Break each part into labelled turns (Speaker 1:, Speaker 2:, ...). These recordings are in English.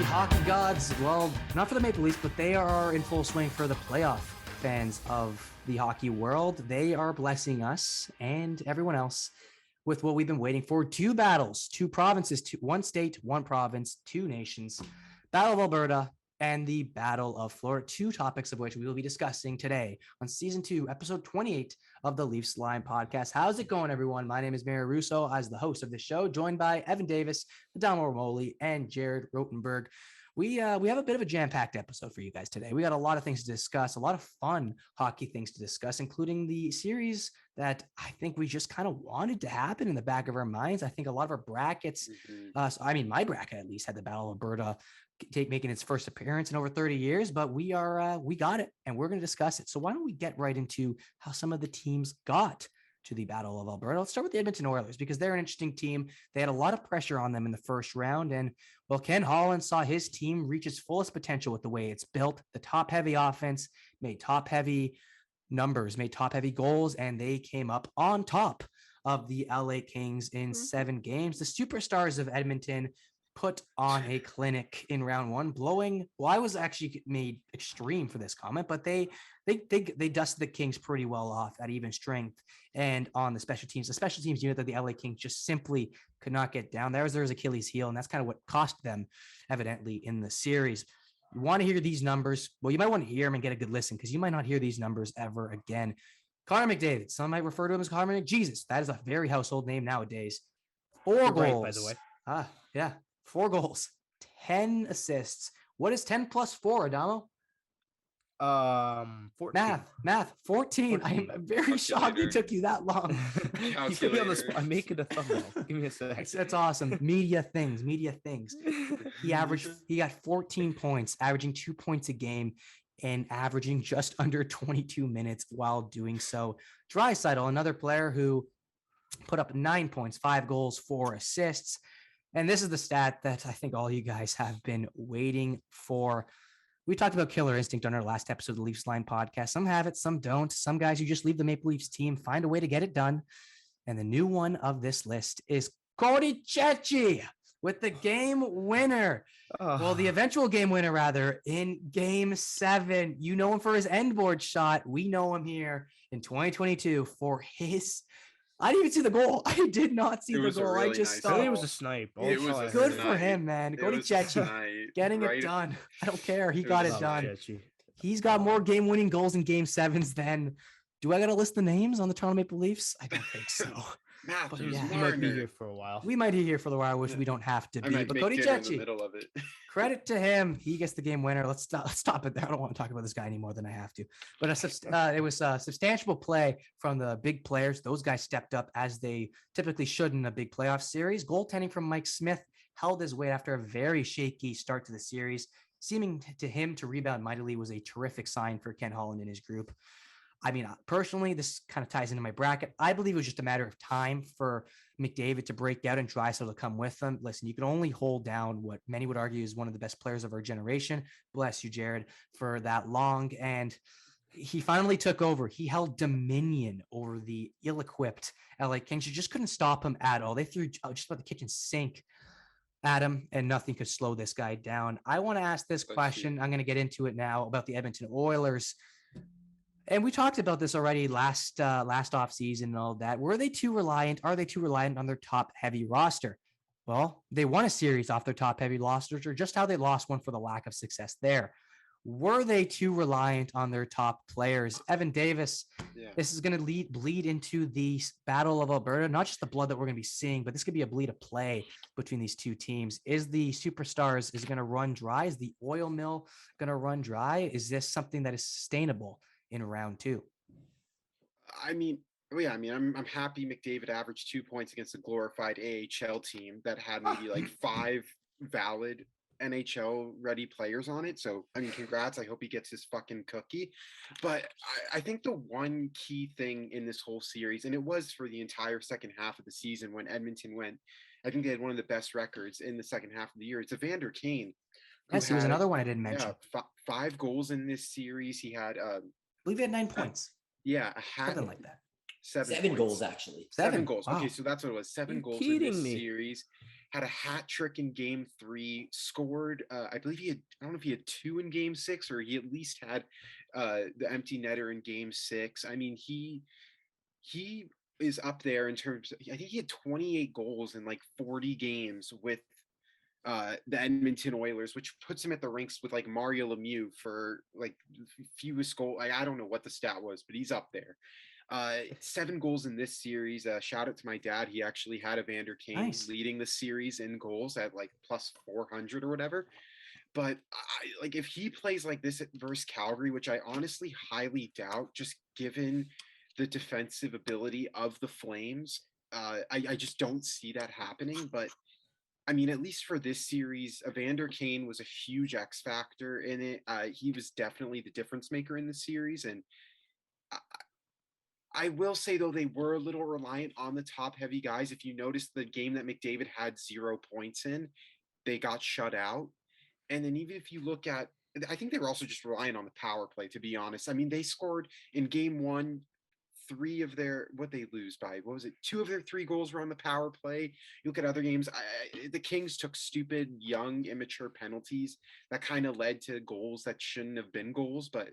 Speaker 1: hockey gods, well, not for the Maple Leafs, but they are in full swing for the playoff fans of the hockey world. They are blessing us and everyone else with what we've been waiting for. Two battles, two provinces, one state, one province, two nations. Battle of Alberta and the Battle of Florida, two topics of which we will be discussing today on Season 2, Episode 28 of the Leafs Line Podcast. How's it going, everyone? My name is Mary Russo as the host of the show, joined by Evan Davis, Adamo Romoli, and Jared Rotenberg. We have a bit of a jam-packed episode for you guys today. We got a lot of things to discuss, a lot of fun hockey things to discuss, including the series that I think we just kind of wanted to happen in the back of our minds. I think a lot of our brackets, my bracket at least, had the Battle of Alberta making its first appearance in over 30 years, but we got it, and we're going to discuss it. So why don't we get right into how some of the teams got to the Battle of Alberta? Let's start with the Edmonton Oilers because they're an interesting team. They had a lot of pressure on them in the first round, and well, Ken Holland saw his team reach its fullest potential with the way it's built. The top-heavy offense made top-heavy numbers, made top-heavy goals, and they came up on top of the LA Kings in 7 games. The superstars of Edmonton put on a clinic in round one, I was actually made extreme for this comment, but they dusted the Kings pretty well off at even strength and on the special teams unit that the LA Kings just simply could not get down. There's Achilles heel, and that's kind of what cost them evidently in the series. You want to hear these numbers? Well, you might want to hear them and get a good listen because you might not hear these numbers ever again. Conor McDavid, some might refer to him as Conor McJesus. That is a very household name nowadays. 4 goals. Right, by the way. Yeah. 4 goals, 10 assists. What is 10 plus 4, Adamo?
Speaker 2: 14.
Speaker 1: Math. 14. I am very shocked it took you that long.
Speaker 2: You put me on the spot. I'm making a thumbnail. Give me a sec.
Speaker 1: That's awesome. Media things. He got 14 points, averaging 2 points a game and averaging just under 22 minutes while doing so. Draisaitl, another player who put up 9 points, 5 goals, 4 assists. And this is the stat that I think all you guys have been waiting for. We talked about killer instinct on our last episode of the Leafs Line podcast. Some have it, some don't. Some guys who just leave the Maple Leafs team find a way to get it done. And the new one of this list is Cody Cecchi with the game winner. Well, the eventual game winner, rather, in Game 7. You know him for his end board shot. We know him here in 2022 for his... I didn't even see the goal. I did not see the goal.
Speaker 2: Really
Speaker 1: I just
Speaker 2: saw
Speaker 1: it
Speaker 2: was a snipe.
Speaker 1: Good for him, man. Cody Cecchi getting it done. I don't care. He got it done. Cecchi. He's got more game-winning goals in Game 7s than. Do I got to list the names on the Toronto Maple Leafs? I don't think so.
Speaker 2: We might be here for a while.
Speaker 1: We might be here for a while, which we don't have to be. But Cody Cecchi, credit to him. He gets the game winner. Let's stop it there. I don't want to talk about this guy any more than I have to. But it was a substantial play from the big players. Those guys stepped up as they typically should in a big playoff series. Goaltending from Mike Smith held his weight after a very shaky start to the series. Seeming to him to rebound mightily was a terrific sign for Ken Holland and his group. I mean, personally, this kind of ties into my bracket. I believe it was just a matter of time for McDavid to break out and Draisaitl to come with them. Listen, you can only hold down what many would argue is one of the best players of our generation. Bless you, Jared, for that long. And he finally took over. He held dominion over the ill-equipped LA Kings. You just couldn't stop him at all. They threw just about the kitchen sink at him, and nothing could slow this guy down. I want to ask this question. I'm going to get into it now about the Edmonton Oilers. And we talked about this already last off season and all that. Are they too reliant on their top heavy roster? Well, they won a series off their top heavy rosters, or just how they lost one for the lack of success there. Were they too reliant on their top players? Evan Davis, This is going to bleed into the Battle of Alberta, not just the blood that we're going to be seeing, but this could be a bleed of play between these two teams. Is the superstars, is it going to run dry? Is the oil mill going to run dry? Is this something that is sustainable in round 2?
Speaker 3: I'm happy McDavid averaged 2 points against a glorified AHL team that had maybe like 5 valid NHL ready players on it. So, I mean, congrats. I hope he gets his fucking cookie. But I think the one key thing in this whole series, and it was for the entire second half of the season when Edmonton went, I think they had one of the best records in the second half of the year. It's Evander Kane.
Speaker 1: Yes, he was another one I didn't mention.
Speaker 3: 5 goals in this series. He had,
Speaker 1: I believe he had 9 points.
Speaker 3: Something
Speaker 1: like that.
Speaker 4: Seven goals, actually.
Speaker 3: Seven goals.
Speaker 1: Wow.
Speaker 3: Okay, so that's what it was. 7 goals in this series. had a hat trick in game 3, scored, I believe I don't know if he had 2 in game 6, or he at least had the empty netter in game 6. I mean, he is up there in terms of, I think he had 28 goals in like 40 games with the Edmonton Oilers, which puts him at the ranks with like Mario Lemieux for like fewest goal. I don't know what the stat was, but he's up there. 7 goals in this series. Shout out to my dad. He actually had Evander Kane leading the series in goals at like plus 400 or whatever. But like if he plays like this versus Calgary, which I honestly highly doubt, just given the defensive ability of the Flames, I just don't see that happening. But I mean, at least for this series, Evander Kane was a huge X factor in it. He was definitely the difference maker in the series. And I will say, though, they were a little reliant on the top heavy guys. If you notice the game that McDavid had 0 points in, they got shut out. And then even if you look at, I think they were also just relying on the power play, to be honest. I mean, they scored in game 1, 3 of their, what they lose by, what was it? 2 of their 3 goals were on the power play. You look at other games, the Kings took stupid, young, immature penalties that kind of led to goals that shouldn't have been goals. But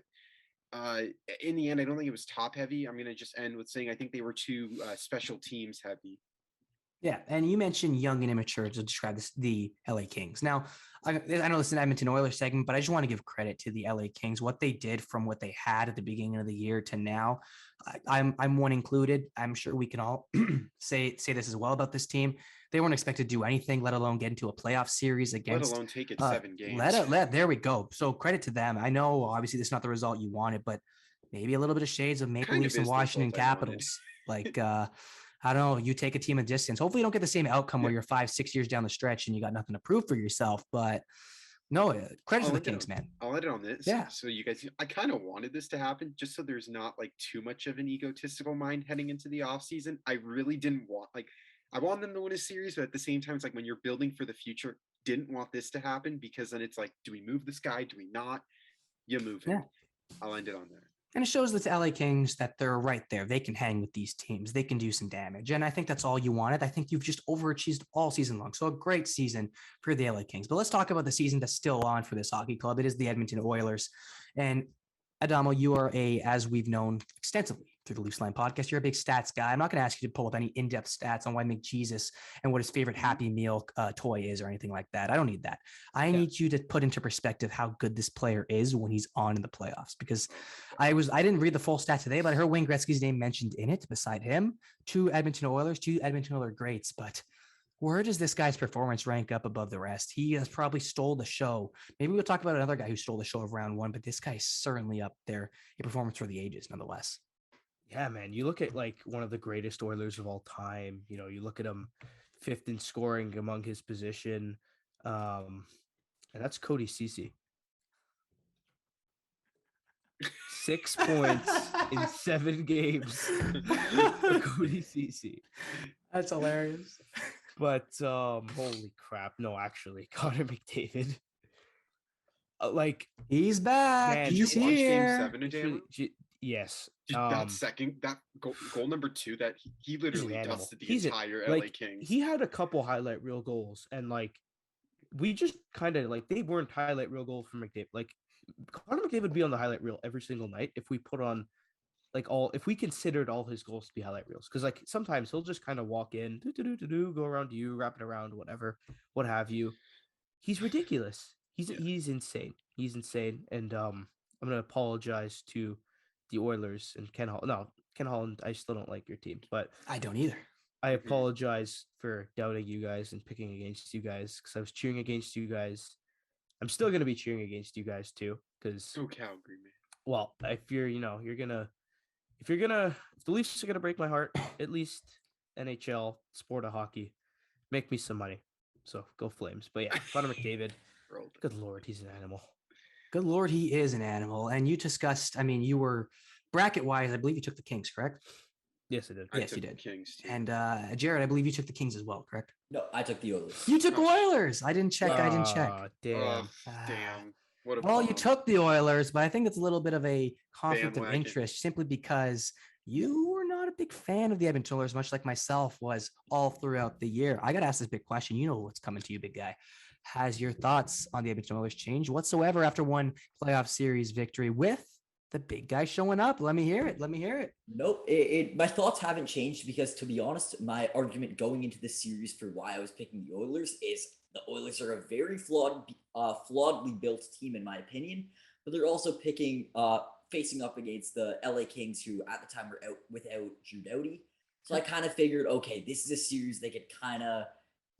Speaker 3: in the end, I don't think it was top heavy. I'm going to just end with saying I think they were too special teams heavy.
Speaker 1: Yeah, and you mentioned young and immature to describe the LA Kings. Now, I know this is an Edmonton Oilers segment, but I just want to give credit to the LA Kings, what they did from what they had at the beginning of the year to now. I'm one included. I'm sure we can all say this as well about this team. They weren't expected to do anything, let alone get into a playoff series against.
Speaker 3: Let alone take it 7 games.
Speaker 1: There we go. So credit to them. I know, obviously, this is not the result you wanted, but maybe a little bit of shades of Maple Leafs and Washington Capitals. Like, I don't know, you take a team a distance. Hopefully you don't get the same outcome where you're 5-6 years down the stretch and you got nothing to prove for yourself. But no, credit to the Kings, man.
Speaker 3: I'll end it on this.
Speaker 1: Yeah.
Speaker 3: So you guys, I kind of wanted this to happen just so there's not like too much of an egotistical mind heading into the offseason. I really didn't want, like, I want them to win a series, but at the same time, it's like when you're building for the future, didn't want this to happen, because then it's like, do we move this guy? Do we not? You move it. Yeah. I'll end it on that.
Speaker 1: And it shows the LA Kings that they're right there. They can hang with these teams. They can do some damage. And I think that's all you wanted. I think you've just overachieved all season long. So a great season for the LA Kings. But let's talk about the season that's still on for this hockey club. It is the Edmonton Oilers. And Adamo, you are as we've known extensively through the Loose Line podcast, you're a big stats guy. I'm not going to ask you to pull up any in-depth stats on why McJesus and what his favorite Happy Meal toy is or anything like that. I don't need that. I need you to put into perspective how good this player is when he's on in the playoffs, because I didn't read the full stat today, but I heard Wayne Gretzky's name mentioned in it beside him, 2 Edmonton Oilers greats. But where does this guy's performance rank up above the rest? He has probably stole the show. Maybe we'll talk about another guy who stole the show of round 1, but this guy is certainly up there in performance for the ages, nonetheless.
Speaker 2: Yeah, man. You look at like one of the greatest Oilers of all time. You know, you look at him 5th in scoring among his position. And that's Cody Ceci. 6 points in 7 games for Cody Ceci.
Speaker 1: That's hilarious.
Speaker 2: But holy crap. No, actually, Conor McDavid. Like,
Speaker 1: he's back.
Speaker 3: Man,
Speaker 1: he's here.
Speaker 3: Game 7
Speaker 2: yes.
Speaker 3: That goal number 2, that he literally dusted the entire LA Kings.
Speaker 2: He had a couple highlight reel goals, and like we just kind of like, they weren't highlight reel goals from McDavid. Like Conor McDavid would be on the highlight reel every single night if we put on if we considered all his goals to be highlight reels. Because like sometimes he'll just kind of walk in, go around you, wrap it around, whatever, what have you. He's ridiculous. He's insane. He's insane. And I'm gonna apologize to the Oilers and Ken Holland. I still don't like your team, but
Speaker 1: I don't either.
Speaker 2: I apologize for doubting you guys and picking against you guys, because I was cheering against you guys. I'm still going to be cheering against you guys too, because
Speaker 3: Calgary, man.
Speaker 2: Well, if if the Leafs are gonna break my heart, at least NHL, sport of hockey, make me some money. So go Flames. But yeah, Conor McDavid. Good Lord, he's an animal.
Speaker 1: Good Lord, he is an animal. And you discussed, I mean, you were bracket-wise, I believe you took the Kings, correct?
Speaker 2: Yes, I did.
Speaker 1: Yes, you did.
Speaker 3: Kings too.
Speaker 1: And Jared, I believe you took the Kings as well, correct?
Speaker 4: No, I took the Oilers.
Speaker 1: You took Oilers. I didn't check.
Speaker 2: Damn.
Speaker 3: Damn.
Speaker 1: Well, you took the Oilers, but I think it's a little bit of a conflict of interest simply because you were not a big fan of the Edmonton Oilers, much like myself was all throughout the year. I got to ask this big question. You know what's coming to you, big guy. Has your thoughts on the Edmonton Oilers changed whatsoever after one playoff series victory with the big guy showing up? Let me hear it. Let me hear it.
Speaker 4: Nope. My thoughts haven't changed because, to be honest, my argument going into this series for why I was picking the Oilers is the Oilers are a very flawedly built team, in my opinion. But they're also facing up against the LA Kings, who at the time were out without Drew Doughty. So I kind of figured, okay, this is a series they could kind of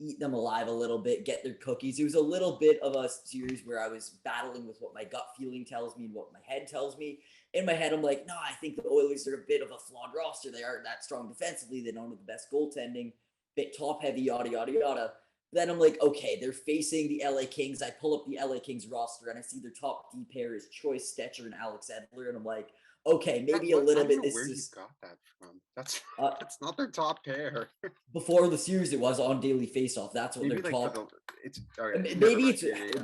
Speaker 4: eat them alive a little bit, get their cookies. It was a little bit of a series where I was battling with what my gut feeling tells me and what my head tells me. In my head, I'm like, no, I think the Oilers are a bit of a flawed roster. They aren't that strong defensively. They don't have the best goaltending, bit top heavy, yada, yada, yada. Then I'm like, okay, they're facing the LA Kings. I pull up the LA Kings roster and I see their top D pair is Choice, Stetcher, and Alex Edler. And I'm like, okay, maybe a little bit.
Speaker 3: Where you got that from? That's not their top pair.
Speaker 4: Before the series, it was on Daily Faceoff. That's what
Speaker 3: Maybe
Speaker 4: their
Speaker 3: like
Speaker 4: top.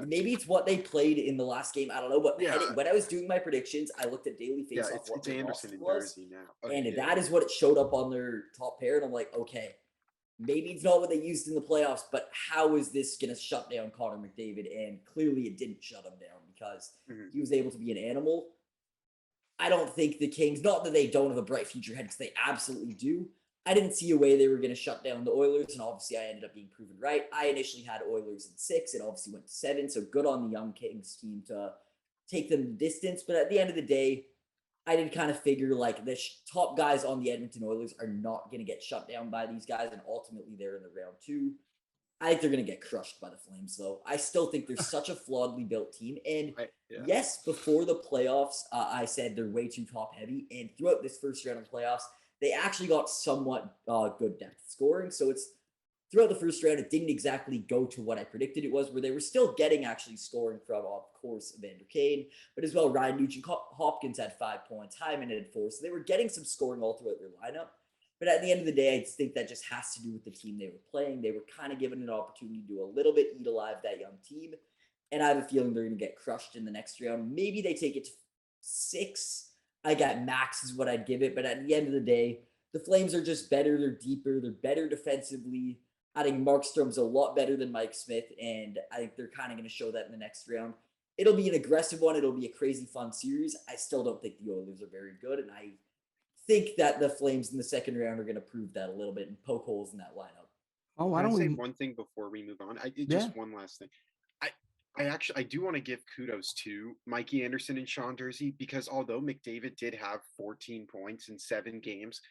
Speaker 3: Maybe
Speaker 4: it's what they played in the last game. I don't know. But when I was doing my predictions, I looked at Daily Faceoff.
Speaker 3: Yeah, it's Anderson in Jersey now.
Speaker 4: Okay, and that is what it showed up on their top pair. And I'm like, okay, maybe it's not what they used in the playoffs, but how is this going to shut down Conor McDavid? And clearly it didn't shut him down because he was able to be an animal. I don't think the Kings, not that they don't have a bright future ahead, because they absolutely do. I didn't see a way they were going to shut down the Oilers, and obviously I ended up being proven right. I initially had Oilers in 6. It obviously went to 7, so good on the young Kings team to take them the distance. But at the end of the day, I did kind of figure like the top guys on the Edmonton Oilers are not going to get shut down by these guys, and ultimately they're in the round 2. I think they're going to get crushed by the Flames, though. I still think they're such a flawedly built team. And yes, before the playoffs, I said they're way too top-heavy. And throughout this first round of playoffs, they actually got somewhat good depth scoring. So it's throughout the first round, it didn't exactly go to what I predicted it was, where they were still getting actually scoring from, of course, Evander Kane, but as well, Ryan Nugent-Hopkins had 5 points, Hyman had 4. So they were getting some scoring all throughout their lineup. But at the end of the day, I think that just has to do with the team they were playing. They were kind of given an opportunity to do a little bit eat alive that young team. And I have a feeling they're going to get crushed in the next round. Maybe they take it to 6. I got max is what I'd give it. But at the end of the day, the Flames are just better. They're deeper. They're better defensively. I think Markstrom's a lot better than Mike Smith. And I think they're kind of going to show that in the next round. It'll be an aggressive one. It'll be a crazy fun series. I still don't think the Oilers are very good. And I think that the Flames in the second round are going to prove that a little bit and poke holes in that lineup.
Speaker 1: Oh, why don't
Speaker 3: we say one thing before we move on? Just one last thing. I do want to give kudos to Mikey Anderson and Sean Durzi, because although McDavid did have 14 points in 7 games,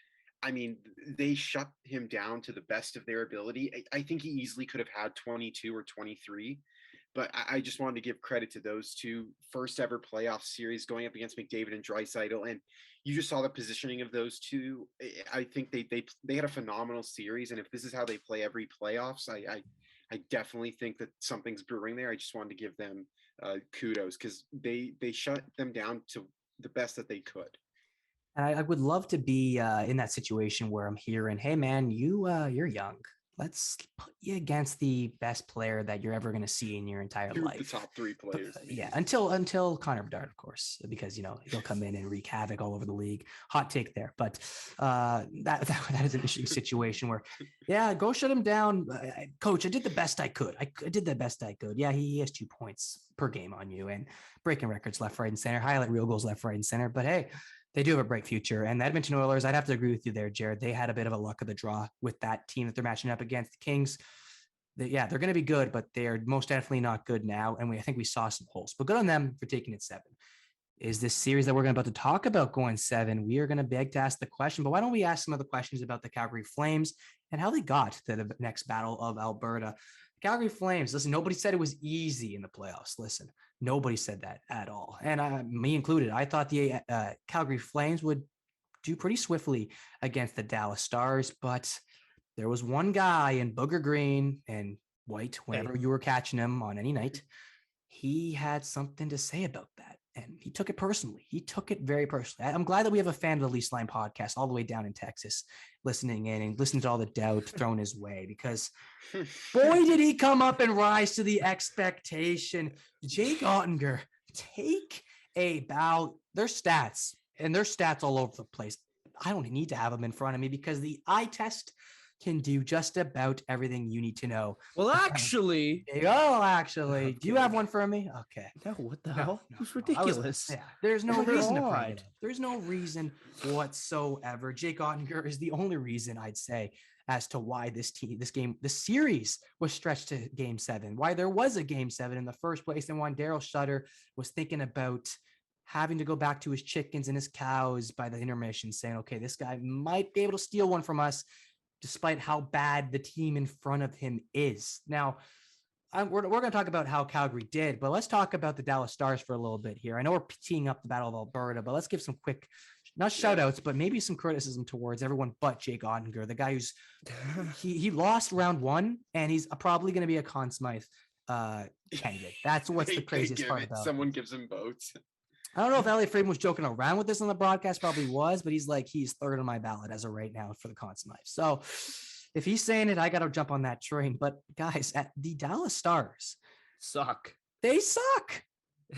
Speaker 3: I mean, they shut him down to the best of their ability. I think he easily could have had 22 or 23. But I just wanted to give credit to those two first ever playoff series going up against McDavid and Draisaitl. And you just saw the positioning of those two. I think they had a phenomenal series. And if this is how they play every playoffs, I definitely think that something's brewing there. I just wanted to give them kudos, because they shut them down to the best that they could.
Speaker 1: And I would love to be in that situation where I'm hearing, hey, man, you're young. Let's put you against the best player that you're ever going to see in your entire life.
Speaker 3: The top 3 players.
Speaker 1: But, until Conor Mcdavid, of course, because, he'll come in and wreak havoc all over the league. Hot take there. But that is an interesting situation where, go shut him down. Coach, I did the best I could. I did the best I could. Yeah, he has 2 points per game on you and breaking records left, right, and center. Highlight real goals left, right, and center. But hey, they do have a bright future. And the Edmonton Oilers, I'd have to agree with you there, Jared. They had a bit of a luck of the draw with that team that they're matching up against. The Kings, they're going to be good, but they are most definitely not good now. And I think we saw some holes. But good on them for taking it 7. Is this series that we're about to talk about going 7? We are going to beg to ask the question. But why don't we ask some of the questions about the Calgary Flames and how they got to the next battle of Alberta? Calgary Flames, listen, nobody said it was easy in the playoffs. Listen, nobody said that at all. And me included. I thought the Calgary Flames would do pretty swiftly against the Dallas Stars, but there was one guy in Booger Green and White, whenever you were catching him on any night, he had something to say about that. And he took it personally. He took it very personally. I'm glad that we have a fan of the Least Line podcast all the way down in Texas listening in and listening to all the doubt thrown his way, because boy, did he come up and rise to the expectation. Jake Ottinger, take a bow. Their stats all over the place. I don't need to have them in front of me because the eye test can do just about everything you need to know.
Speaker 2: Well, actually,
Speaker 1: Actually, do you have
Speaker 2: Okay.
Speaker 1: one for me? Okay.
Speaker 2: no, what the
Speaker 1: No,
Speaker 2: hell?
Speaker 1: no,
Speaker 2: It was
Speaker 1: no. I was-
Speaker 2: ridiculous.
Speaker 1: yeah, there's no
Speaker 2: Oh my
Speaker 1: reason to bring it
Speaker 2: God.
Speaker 1: up. There's no reason whatsoever. Jake Ottinger is the only reason I'd say as to why this series was stretched to game 7, why there was a game 7 in the first place, and why Daryl Sutter was thinking about having to go back to his chickens and his cows by the intermission, saying, okay, this guy might be able to steal one from us, despite how bad the team in front of him is. Now, we're going to talk about how Calgary did, but let's talk about the Dallas Stars for a little bit here. I know we're teeing up the Battle of Alberta, but let's give some quick, not shout outs, but maybe some criticism towards everyone but Jake Ottinger, the guy who's he lost round 1, and he's probably going to be a Conn Smythe candidate. That's what's the craziest part about.
Speaker 3: Someone gives him votes.
Speaker 1: I don't know if Elliot Friedman was joking around with this on the broadcast, probably was, but he's third on my ballot as of right now for the Conn Smythe. So if he's saying it, I got to jump on that train. But guys, at the Dallas Stars,
Speaker 2: Suck.
Speaker 1: they suck.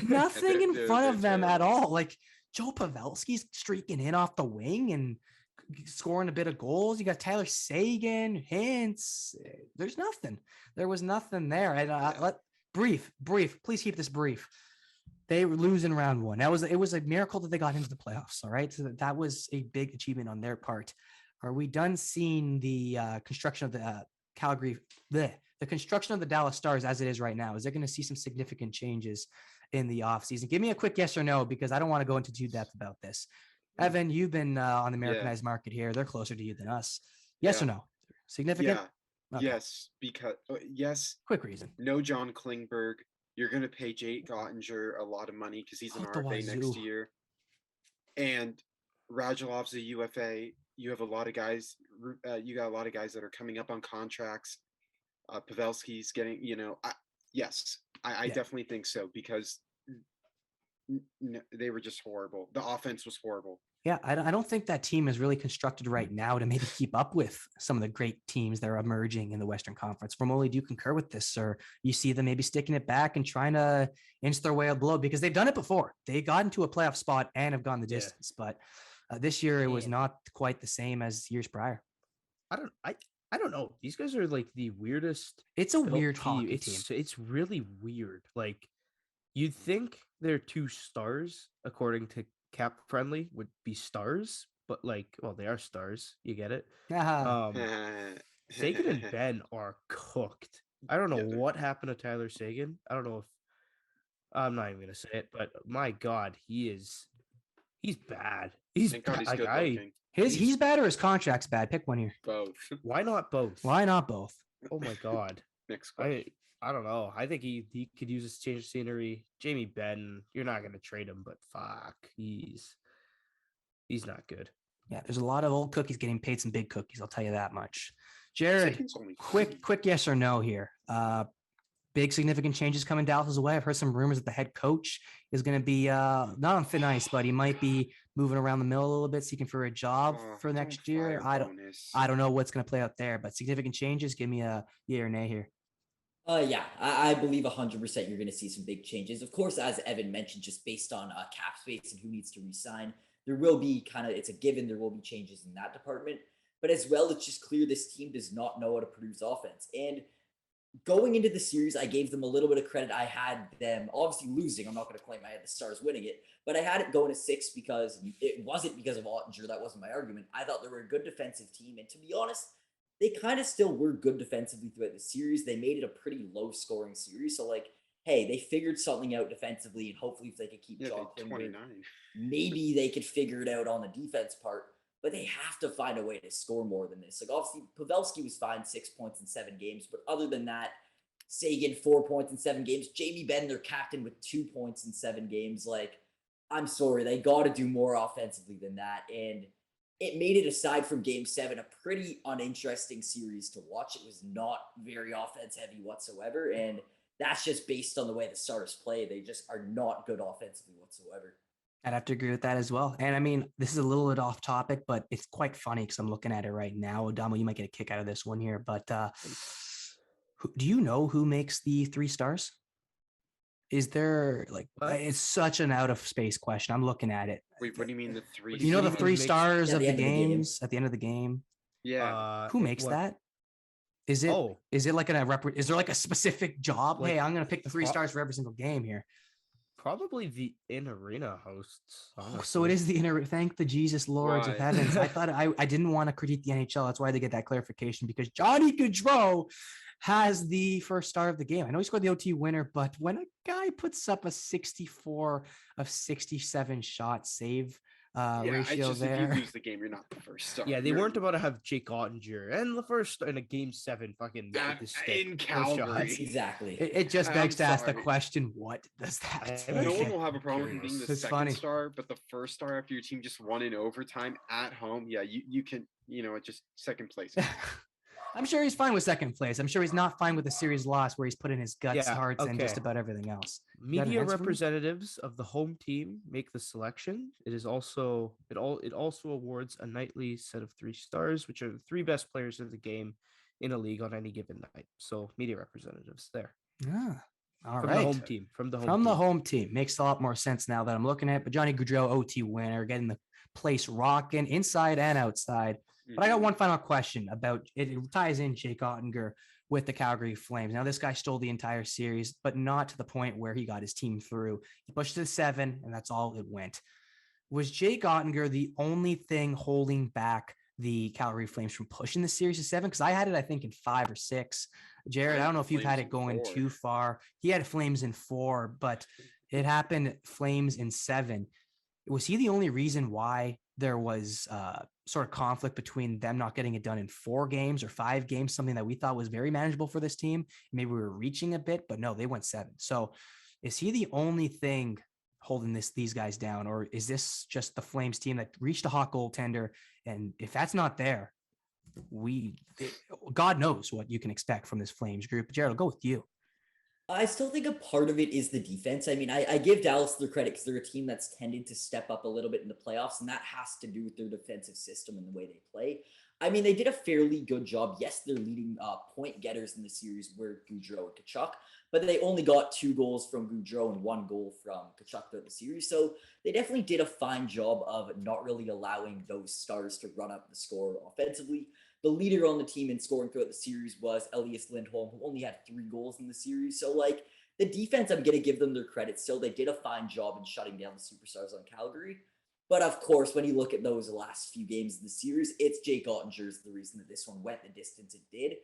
Speaker 1: Nothing in front of them at
Speaker 3: terrible.
Speaker 1: all. Like Joe Pavelski's streaking in off the wing and scoring a bit of goals. You got Tyler Seguin, Hintz. There's nothing. There was nothing there. And brief. Please keep this brief. They were losing round 1. It was a miracle that they got into the playoffs. All right, so that was a big achievement on their part. Are we done seeing the construction of the the construction of the Dallas Stars as it is right now? Is there going to see some significant changes in the offseason? Give me a quick yes or no, because I don't want to go into too depth about this. Evan, you've been on the Americanized market here. They're closer to you than us. Yes or no? Significant?
Speaker 3: Yeah. Okay. Yes, because yes.
Speaker 1: Quick reason.
Speaker 3: No John Klingberg. You're going to pay Jake Ottinger a lot of money because he's an RFA next year. And Radulov's a UFA. You have a lot of guys. You got a lot of guys that are coming up on contracts. Pavelski's getting, yes, I definitely think so, because they were just horrible. The offense was horrible.
Speaker 1: Yeah, I don't think that team is really constructed right now to maybe keep up with some of the great teams that are emerging in the Western Conference. Romoli, do you concur with this, or you see them maybe sticking it back and trying to inch their way below? Because they've done it before. They got into a playoff spot and have gone the distance, but this year it was not quite the same as years prior.
Speaker 2: I don't know. These guys are like the weirdest.
Speaker 1: It's a weird hockey team.
Speaker 2: It's really weird. Like, you'd think their 2 stars, according to Cap Friendly, would be stars, but they are stars. You get it? Seguin and Ben are cooked. I don't know what happened to Tyler Seguin. I don't know if I'm not even gonna say it, but my God, he's bad. He's
Speaker 3: God he's good looking.
Speaker 1: He's bad or his contract's bad. Pick one here.
Speaker 3: Both.
Speaker 2: Why not both?
Speaker 1: Why not both?
Speaker 2: Oh my God.
Speaker 3: Next question.
Speaker 2: I don't know. I think he could use a change of scenery. Jamie Benn, you're not gonna trade him, but fuck, he's not good.
Speaker 1: Yeah, there's a lot of old cookies getting paid some big cookies. I'll tell you that much. Jared, quick yes or no here. Big significant changes coming Dallas's way. I've heard some rumors that the head coach is going to be not on thin ice, but he might be moving around the mill a little bit, seeking for a job for next year. I don't know what's going to play out there, but significant changes. Give me a yay or nay here.
Speaker 4: Yeah, I believe 100% you're going to see some big changes. Of course, as Evan mentioned, just based on cap space and who needs to resign, there will be it's a given, there will be changes in that department. But as well, it's just clear this team does not know how to produce offense. And going into the series, I gave them a little bit of credit. I had them obviously losing. I'm not going to claim I had the Stars winning it, but I had it going to 6 because it wasn't because of Ottinger. That wasn't my argument. I thought they were a good defensive team. And to be honest, they kind of still were good defensively throughout the series. They made it a pretty low scoring series. So hey, they figured something out defensively, and hopefully if they could keep John Klingberg, maybe they could figure it out on the defense part. But they have to find a way to score more than this. Obviously, Pavelski was fine, 6 points in 7 games. But other than that, Seguin, 4 points in 7 games. Jamie Benn, their captain, with 2 points in 7 games. I'm sorry, they got to do more offensively than that. And it made it, aside from Game 7, a pretty uninteresting series to watch. It was not very offense-heavy whatsoever. And that's just based on the way the Stars play. They just are not good offensively whatsoever.
Speaker 1: I'd have to agree with that as well. And I mean, this is a little bit off topic, but it's quite funny because I'm looking at it right now. Adamo, you might get a kick out of this one here, but do you know who makes the 3 stars? Is there like
Speaker 2: What?
Speaker 1: it's such an out of space question. I'm looking at it.
Speaker 3: Wait, what do you mean the three?
Speaker 2: What do
Speaker 1: You know the
Speaker 2: mean it
Speaker 1: three
Speaker 2: makes-
Speaker 1: stars
Speaker 4: At
Speaker 1: of
Speaker 4: the
Speaker 1: the
Speaker 4: end of the game.
Speaker 1: games at the end of the game.
Speaker 3: Yeah.
Speaker 1: Who makes that? Is it
Speaker 2: Oh,
Speaker 1: is it like is there like a specific job?
Speaker 2: Like,
Speaker 1: Hey, I'm gonna pick the 3
Speaker 2: pro-
Speaker 1: stars for every single game here.
Speaker 2: probably the in-arena hosts.
Speaker 1: Oh, so it is the inner. Thank the Jesus Lords of
Speaker 3: Right.
Speaker 1: heavens. I thought I didn't want to critique the NHL. That's why they get that clarification because Johnny Gaudreau has the first star of the game. I know he scored the OT winner, but when a guy puts up a 64 of 67 shot save
Speaker 3: Yeah, it's
Speaker 1: ratio
Speaker 3: just if
Speaker 1: there,
Speaker 3: you lose the game, you're not the first star.
Speaker 2: Yeah, they
Speaker 3: You're-
Speaker 2: weren't about to have Jake Ottinger and the first in a game 7 fucking
Speaker 3: That-
Speaker 2: with the stick,
Speaker 3: in
Speaker 2: no
Speaker 3: Calgary.
Speaker 2: shots.
Speaker 4: Exactly.
Speaker 1: it just
Speaker 3: I'm
Speaker 1: begs to ask the
Speaker 3: sorry.
Speaker 1: question: what does that?
Speaker 2: I-
Speaker 3: No
Speaker 1: take?
Speaker 3: one will have a problem with him being the
Speaker 1: It's
Speaker 3: second
Speaker 1: funny.
Speaker 3: star, but the first star after your team just won in overtime at home. Yeah, you can, just second place.
Speaker 1: I'm sure he's fine with second place. I'm sure he's not fine with a series loss where he's put in his guts,
Speaker 2: Yeah,
Speaker 1: hearts, and just
Speaker 2: okay.
Speaker 1: about everything else.
Speaker 2: Media
Speaker 1: answer for me?
Speaker 2: representatives of the home team make the selection. It is also it also awards a nightly set of 3 stars, which are the 3 best players of the game in a league on any given night. So media representatives there
Speaker 1: Yeah. All
Speaker 2: from
Speaker 1: right.
Speaker 2: the home team. From the home
Speaker 1: From the
Speaker 2: team.
Speaker 1: home team. Makes a lot more sense now that I'm looking at it. But Johnny Gaudreau, OT winner, getting the place rocking inside and outside. But I got
Speaker 3: Mhm.
Speaker 1: one final question about it. It ties in Jake Ottinger with the Calgary Flames. Now, this guy stole the entire series, but not to the point where he got his team through. He pushed to 7, and that's all it went. Was Jake Ottinger the only thing holding back the Calgary Flames from pushing the series to 7? Because I had it, I think, in 5 or 6. Jared, I don't know if you've had
Speaker 3: Flames
Speaker 1: it going
Speaker 3: in 4.
Speaker 1: too far. He had Flames in 4, but it happened Flames in 7. Was he the only reason why there was sort of conflict between them not getting it done in 4 games or 5 games, something that we thought was very manageable for this team? Maybe we were reaching a bit, but no, they went 7. So is he the only thing holding these guys down, or is this just the Flames team that reached a hot goaltender? And if that's not there, God knows what you can expect from this Flames group. Jared, I'll go with you.
Speaker 4: I still think a part of it is the defense. I mean, I give Dallas their credit because they're a team that's tended to step up a little bit in the playoffs, and that has to do with their defensive system and the way they play. I mean, they did a fairly good job. Yes, they're leading point getters in the series were Gaudreau and Tkachuk, but they only got 2 goals from Gaudreau and 1 goal from Tkachuk throughout the series. So they definitely did a fine job of not really allowing those stars to run up the score offensively. The leader on the team in scoring throughout the series was Elias Lindholm, who only had 3 goals in the series. So, like, the defense, I'm going to give them their credit still. They did a fine job in shutting down the superstars on Calgary. But, of course, when you look at those last few games of the series, it's Jake Ottinger's the reason that this one went the distance it did.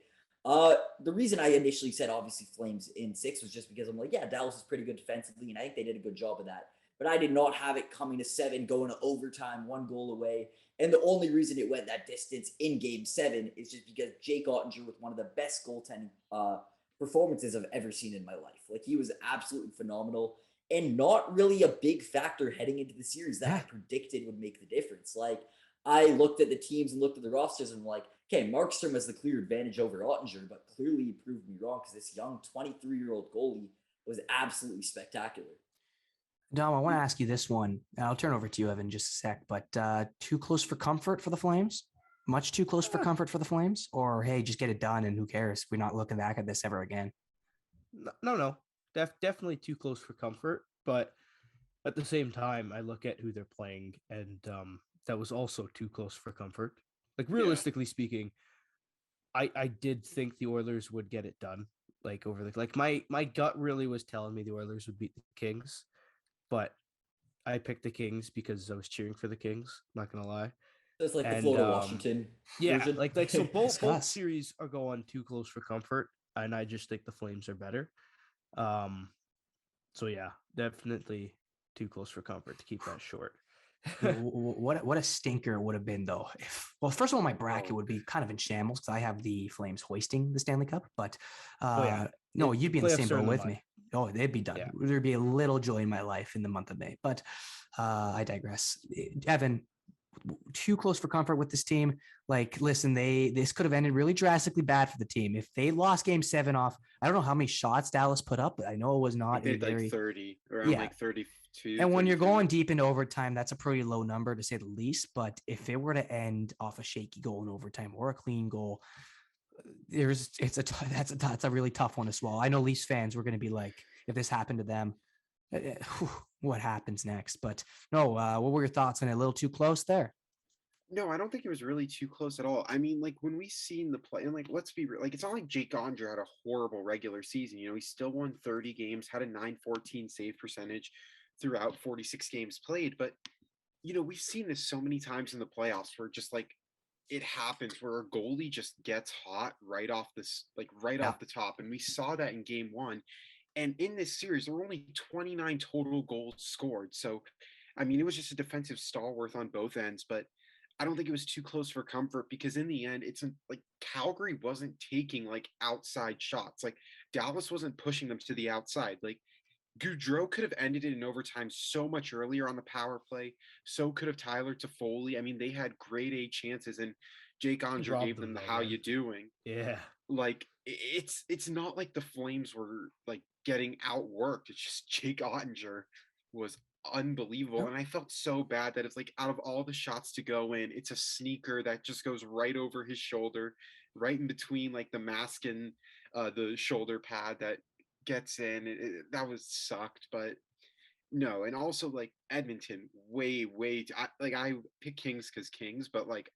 Speaker 4: The reason I initially said, obviously, Flames in 6 was just because I'm like, yeah, Dallas is pretty good defensively, and I think they did a good job of that. But I did not have it coming to 7, going to overtime, 1 goal away. And the only reason it went that distance in game 7 is just because Jake Ottinger with one of the best goaltending performances I've ever seen in my life. Like, he was absolutely phenomenal and not really a big factor heading into the series that I predicted would make the difference. Like, I looked at the teams and looked at the rosters and I'm like, okay, Markstrom has the clear advantage over Ottinger, but clearly he proved me wrong because this young 23-year-old goalie was absolutely spectacular.
Speaker 1: Dom, I want to ask you this one. I'll turn over to you, Evan, in just a sec. But too close for comfort for the Flames? Much too close for comfort for the Flames? Or, hey, just get it done and who cares? We're not looking back at this ever again.
Speaker 2: No. Definitely too close for comfort. But at the same time, I look at who they're playing, and that was also too close for comfort. Like, realistically speaking, I did think the Oilers would get it done. Like, over the my gut really was telling me the Oilers would beat the Kings. But I picked the Kings because I was cheering for the Kings. Not gonna lie.
Speaker 4: So it's like the Florida Washington.
Speaker 2: Yeah,
Speaker 4: version.
Speaker 2: like so both
Speaker 1: Discuss.
Speaker 2: series are going too close for comfort, and I just think the Flames are better. So yeah, definitely too close for comfort to keep that short.
Speaker 1: What a stinker it would have been, though. Well, first of all, my bracket would be kind of in shambles because I have the Flames hoisting the Stanley Cup. But no, you'd be in the same boat with me. Oh, they'd be done.
Speaker 2: Yeah.
Speaker 1: There'd be a little joy in my life in the month of May. But I digress. Evan, too close for comfort with this team. Like, listen, this could have ended really drastically bad for the team if they lost Game 7 off. I don't know how many shots Dallas put up, but I know it was not
Speaker 3: They
Speaker 1: a
Speaker 3: did
Speaker 1: very
Speaker 3: like 30, around like 32.
Speaker 1: And when you're
Speaker 3: 33.
Speaker 1: going deep into overtime, that's a pretty low number to say the least. But if it were to end off a shaky goal in overtime or a clean goal, that's a really tough one to swallow. I know Leafs fans were going to be like, if this happened to them, what happens next? But no, what were your thoughts on it? A little too close there?
Speaker 3: No, I don't think it was really too close at all. I mean, like when we seen the play, and like let's be real, like it's not like Jake Onger had a horrible regular season. You know, he still won 30 games, had a 914 save percentage throughout 46 games played. But you know, we've seen this so many times in the playoffs where just like it happens where a goalie just gets hot right off this, like right
Speaker 1: Yeah.
Speaker 3: off the top. And we saw that in game one. And in this series, there were only 29 total goals scored. So, I mean, it was just a defensive stalwart on both ends, but I don't think it was too close for comfort because in the end, like Calgary wasn't taking like outside shots. Like Dallas wasn't pushing them to the outside. Like Goudreau could have ended it in overtime so much earlier on the power play. So could have Tyler Toffoli. I mean, they had grade A chances, and Jake Onger gave them the "How you doing?"
Speaker 2: Yeah.
Speaker 3: Like it's not like the Flames were like getting outworked. It's just Jake Ottinger was unbelievable. And I felt so bad that it's like out of all the shots to go in, it's a sneaker that just goes right over his shoulder, right in between like the mask and the shoulder pad that gets in. That was sucked, but no. And also like Edmonton, I pick Kings because Kings, but like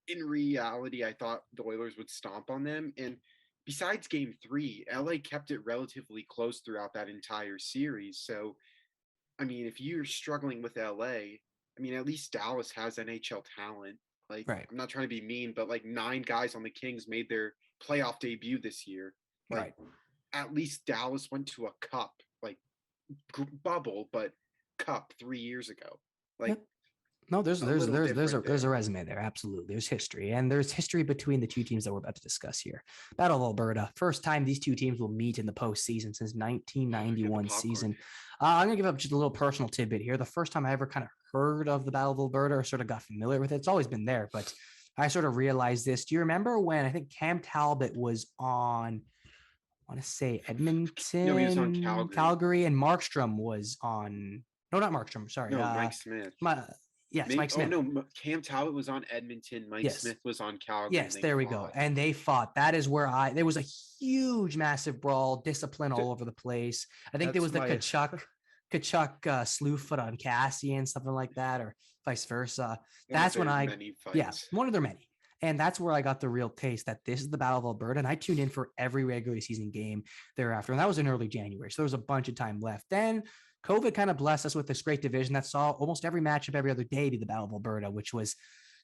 Speaker 3: in reality, I thought the Oilers would stomp on them. And besides game three, LA kept it relatively close throughout that entire series. So, I mean, if you're struggling with LA, I mean, at least Dallas has NHL talent. Like,
Speaker 1: Right.
Speaker 3: I'm not trying to be mean, but like 9 guys on the Kings made their playoff debut this year. Like, at least Dallas went to a cup, like bubble, but cup 3 years ago. Like,
Speaker 1: no, there's a
Speaker 3: there.
Speaker 1: resume there. Absolutely. There's history. And there's history between the two teams that we're about to discuss here. Battle of Alberta. First time these two teams will meet in the postseason since 1991 season. I'm going to give up just a little personal tidbit here. The first time I ever kind of heard of the Battle of Alberta or sort of got familiar with it, it's always been there, but I sort of realized this. Do you remember when I think Cam Talbot was on, I want to say Edmonton?
Speaker 3: No, he was on
Speaker 1: Calgary, and Markstrom was on, no, not Markstrom. Sorry.
Speaker 3: No, Mike Smith.
Speaker 1: Yes, Mike Smith.
Speaker 3: Oh, no, Cam Talbot was on Edmonton. Mike Smith was on Calgary.
Speaker 1: Yes, there we go. And they fought. That is where there was a huge, massive brawl, discipline all over the place. I think there was the Kachuk Slewfoot on Cassian, something like that, or vice versa. That's when one of their many. And that's where I got the real taste that this is the Battle of Alberta. And I tuned in for every regular season game thereafter. And that was in early January. So there was a bunch of time left. Then COVID kind of blessed us with this great division that saw almost every matchup every other day be the Battle of Alberta, which was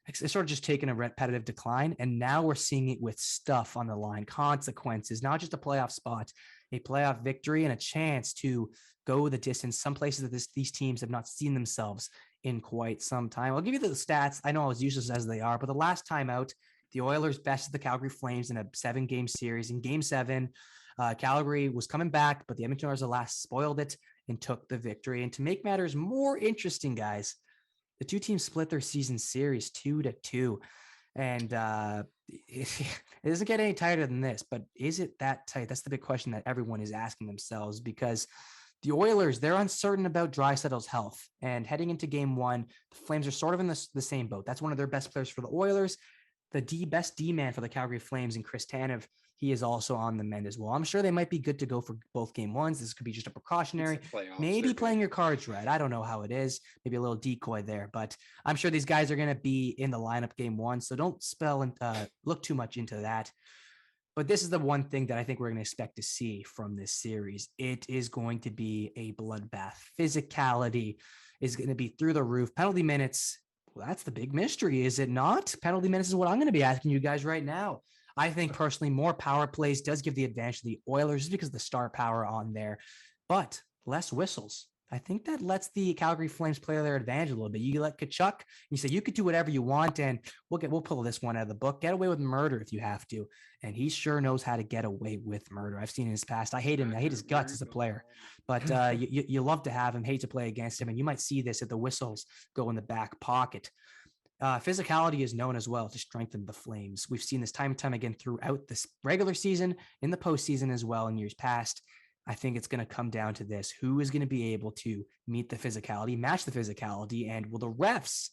Speaker 1: it's sort of just taken a repetitive decline. And now we're seeing it with stuff on the line, consequences, not just a playoff spot, a playoff victory, and a chance to go the distance. Some places that these teams have not seen themselves in quite some time. I'll give you the stats. I know as useless as they are, but the last time out, the Oilers bested the Calgary Flames in a 7-game series. In game 7, Calgary was coming back, but the Edmonton Oilers at last spoiled it and took the victory. And to make matters more interesting, guys, the two teams split their season series 2-2. And it doesn't get any tighter than this, but is it that tight? That's the big question that everyone is asking themselves, because the Oilers, they're uncertain about Draisaitl's health. And heading into game 1, the Flames are sort of in the same boat. That's one of their best players for the Oilers. The best D-man for the Calgary Flames, and Chris Tanev, he is also on the mend as well. I'm sure they might be good to go for both game 1s. This could be just a precautionary, maybe playing your cards right. I don't know how it is. Maybe a little decoy there, but I'm sure these guys are going to be in the lineup game 1. So don't look too much into that. But this is the one thing that I think we're going to expect to see from this series. It is going to be a bloodbath. Physicality is going to be through the roof. Penalty minutes, well, that's the big mystery, is it not? Penalty minutes is what I'm going to be asking you guys right now. I think personally more power plays does give the advantage to the Oilers just because of the star power on there, but less whistles. I think that lets the Calgary Flames play their advantage a little bit. You let Kachuk, you say you could do whatever you want, and we'll pull this one out of the book. Get away with murder if you have to, and he sure knows how to get away with murder. I've seen in his past. I hate him. I hate his guts as a player, but you love to have him. Hate to play against him, and you might see this if the whistles go in the back pocket. Physicality is known as well to strengthen the Flames. We've seen this time and time again throughout this regular season, in the postseason as well in years past. I think it's going to come down to this. Who is going to be able to meet the physicality, match the physicality, and will the refs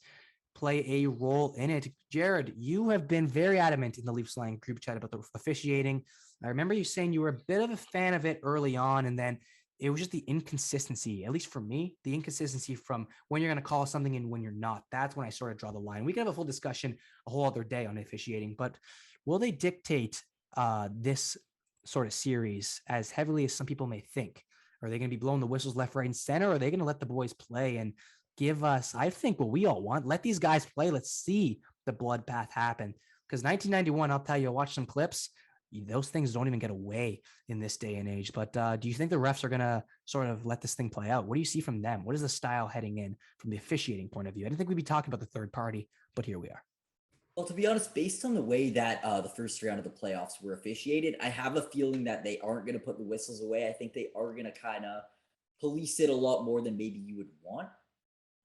Speaker 1: play a role in it? Jared, you have been very adamant in the Leafs Line group chat about the officiating. I remember you saying you were a bit of a fan of it early on, and then it was just the inconsistency, at least for me, the inconsistency from when you're going to call something and when you're not. That's when I sort of draw the line. We can have a full discussion a whole other day on officiating, but will they dictate this sort of series as heavily as some people may think? Are they going to be blowing the whistles left, right, and center? Or are they going to let the boys play and give us, I think, what we all want? Let these guys play. Let's see the bloodbath happen. Because 1991, I'll tell you, I watched some clips. Those things don't even get away in this day and age. But do you think the refs are going to sort of let this thing play out? What do you see from them? What is the style heading in from the officiating point of view? I didn't think we'd be talking about the third party, but here we are.
Speaker 4: Well, to be honest, based on the way that the first round of the playoffs were officiated, I have a feeling that they aren't going to put the whistles away. I think they are going to kind of police it a lot more than maybe you would want.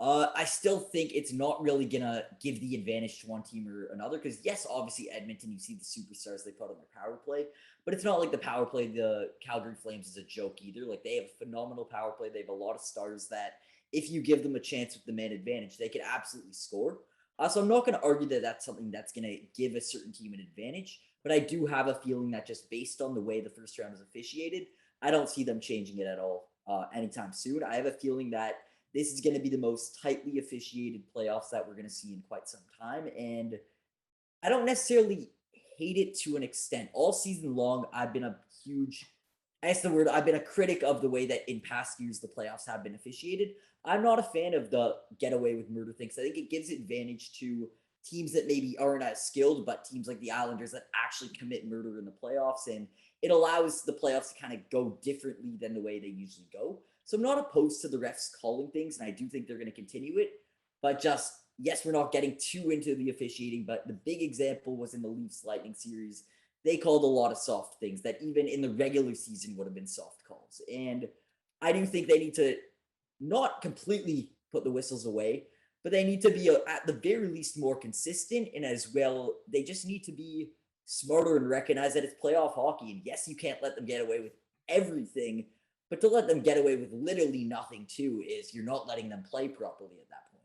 Speaker 4: I still think it's not really going to give the advantage to one team or another because, yes, obviously Edmonton, you see the superstars they put on their power play, but it's not like the power play, the Calgary Flames is a joke either. Like, they have a phenomenal power play. They have a lot of stars that if you give them a chance with the man advantage, they could absolutely score. So I'm not going to argue that that's something that's going to give a certain team an advantage, but I do have a feeling that just based on the way the first round is officiated, I don't see them changing it at all anytime soon. I have a feeling that this is going to be the most tightly officiated playoffs that we're going to see in quite some time. And I don't necessarily hate it to an extent. All season long, I've been a huge, that's the word, I've been a critic of the way that in past years the playoffs have been officiated. I'm not a fan of the get away with murder things. I think it gives advantage to teams that maybe aren't as skilled, but teams like the Islanders that actually commit murder in the playoffs. And it allows the playoffs to kind of go differently than the way they usually go. So I'm not opposed to the refs calling things, and I do think they're going to continue it. But just, yes, we're not getting too into the officiating, but the big example was in the Leafs Lightning series. They called a lot of soft things that even in the regular season would have been soft calls. And I do think they need to not completely put the whistles away, but they need to be, at the very least, more consistent. And as well, they just need to be smarter and recognize that it's playoff hockey. And yes, you can't let them get away with everything, but to let them get away with literally nothing too is you're not letting them play properly at that point.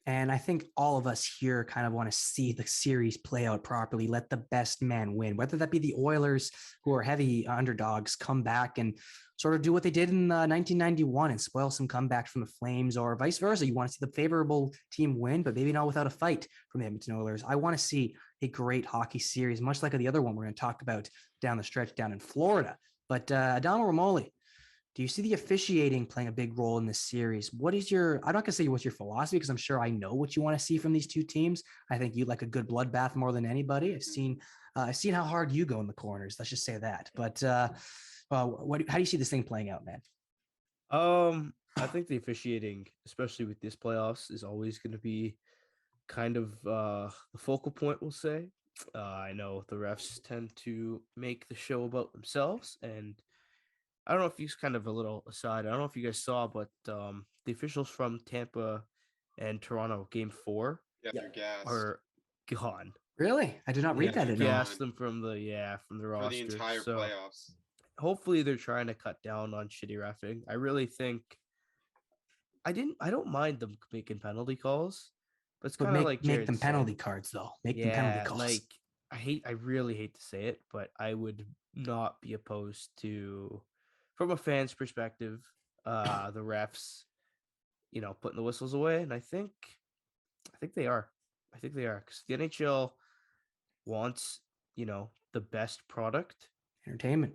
Speaker 1: And I think all of us here kind of want to see the series play out properly. Let the best man win, whether that be the Oilers, who are heavy underdogs, come back and sort of do what they did in 1991 and spoil some comeback from the Flames, or vice versa. You want to see the favorable team win, but maybe not without a fight from the Edmonton Oilers. I want to see a great hockey series, much like the other one we're going to talk about down the stretch down in Florida. But Adamo Romoli, do you see the officiating playing a big role in this series? What is your, I'm not going to say what's your philosophy, because I'm sure I know what you want to see from these two teams. I think you like a good bloodbath more than anybody. I've seen how hard you go in the corners. Let's just say that. But how do you see this thing playing out, man?
Speaker 2: I think the officiating, especially with this playoffs, is always going to be kind of the focal point, we'll say. I know the refs tend to make the show about themselves, and I don't know if you kind of a little aside. I don't know if you guys saw, but the officials from Tampa and Toronto Game 4
Speaker 3: they're gassed.
Speaker 2: are gone.
Speaker 1: Really? I did not read that at all.
Speaker 2: Gassed them from the roster
Speaker 3: for the entire playoffs.
Speaker 2: Hopefully they're trying to cut down on shitty reffing. I really think I don't mind them making penalty calls, but it's kind of like
Speaker 1: make them penalty cards though. Make them penalty calls.
Speaker 2: Like I really hate to say it, but I would not be opposed to, from a fan's perspective, the refs, putting the whistles away. And I think they are. I think they are, because the NHL wants, the best product.
Speaker 1: Entertainment.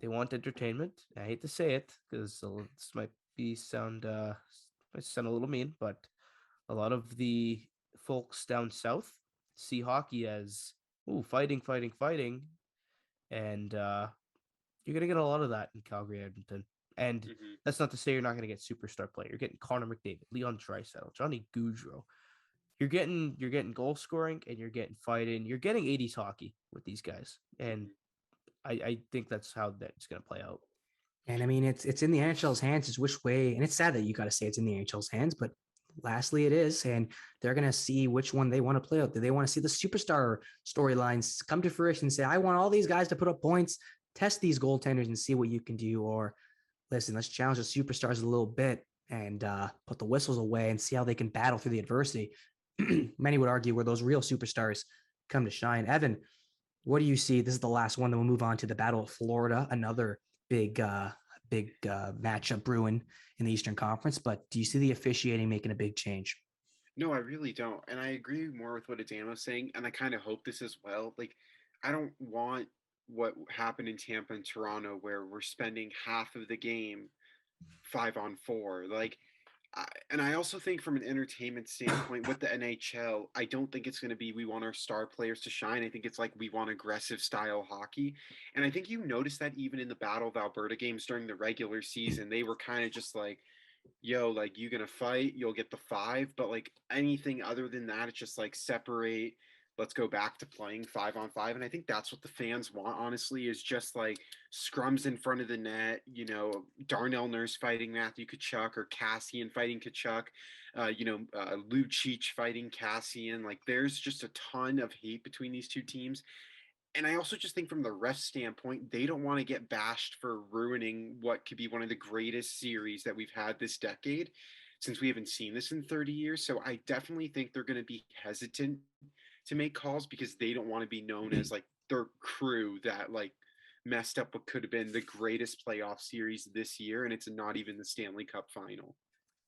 Speaker 2: They want entertainment. I hate to say it, because this might sound a little mean, but a lot of the folks down south see hockey as fighting, and you're gonna get a lot of that in Calgary, Edmonton. And that's not to say you're not gonna get superstar play. You're getting Conor McDavid, Leon Draisaitl, Johnny Gaudreau. You're getting goal scoring, and you're getting fighting. You're getting 80s hockey with these guys, and I think that's how that's gonna play out.
Speaker 1: And I mean, it's in the NHL's hands. It's which way, and it's sad that you got to say it's in the NHL's hands, but lastly, it is, and they're going to see which one they want to play out. Do they want to see the superstar storylines come to fruition and say, I want all these guys to put up points, test these goaltenders and see what you can do? Or listen, let's challenge the superstars a little bit and put the whistles away and see how they can battle through the adversity. Many would argue where those real superstars come to shine. Evan, what do you see? This is the last one. Then we'll move on to the Battle of Florida, another big big matchup brewing in the Eastern Conference. But do you see the officiating making a big change?
Speaker 3: No, I really don't. And I agree more with what Adamo saying. And I kind of hope this as well. Like, I don't want what happened in Tampa and Toronto where we're spending half of the game 5-on-4. And I also think from an entertainment standpoint with the NHL, I don't think it's going to be we want our star players to shine. I think it's like we want aggressive style hockey. And I think you noticed that even in the Battle of Alberta games during the regular season, they were kind of just like, yo, like you gonna fight, you'll get the 5. But like anything other than that, it's just like separate. Let's go back to playing 5-on-5. And I think that's what the fans want, honestly, is just like scrums in front of the net, Darnell Nurse fighting Matthew Tkachuk or Cassian fighting Tkachuk, Lucic fighting Cassian. Like there's just a ton of hate between these two teams. And I also just think from the ref standpoint, they don't want to get bashed for ruining what could be one of the greatest series that we've had this decade, since we haven't seen this in 30 years. So I definitely think they're going to be hesitant to make calls because they don't want to be known as like their crew that like messed up what could have been the greatest playoff series this year. And it's not even the Stanley Cup final.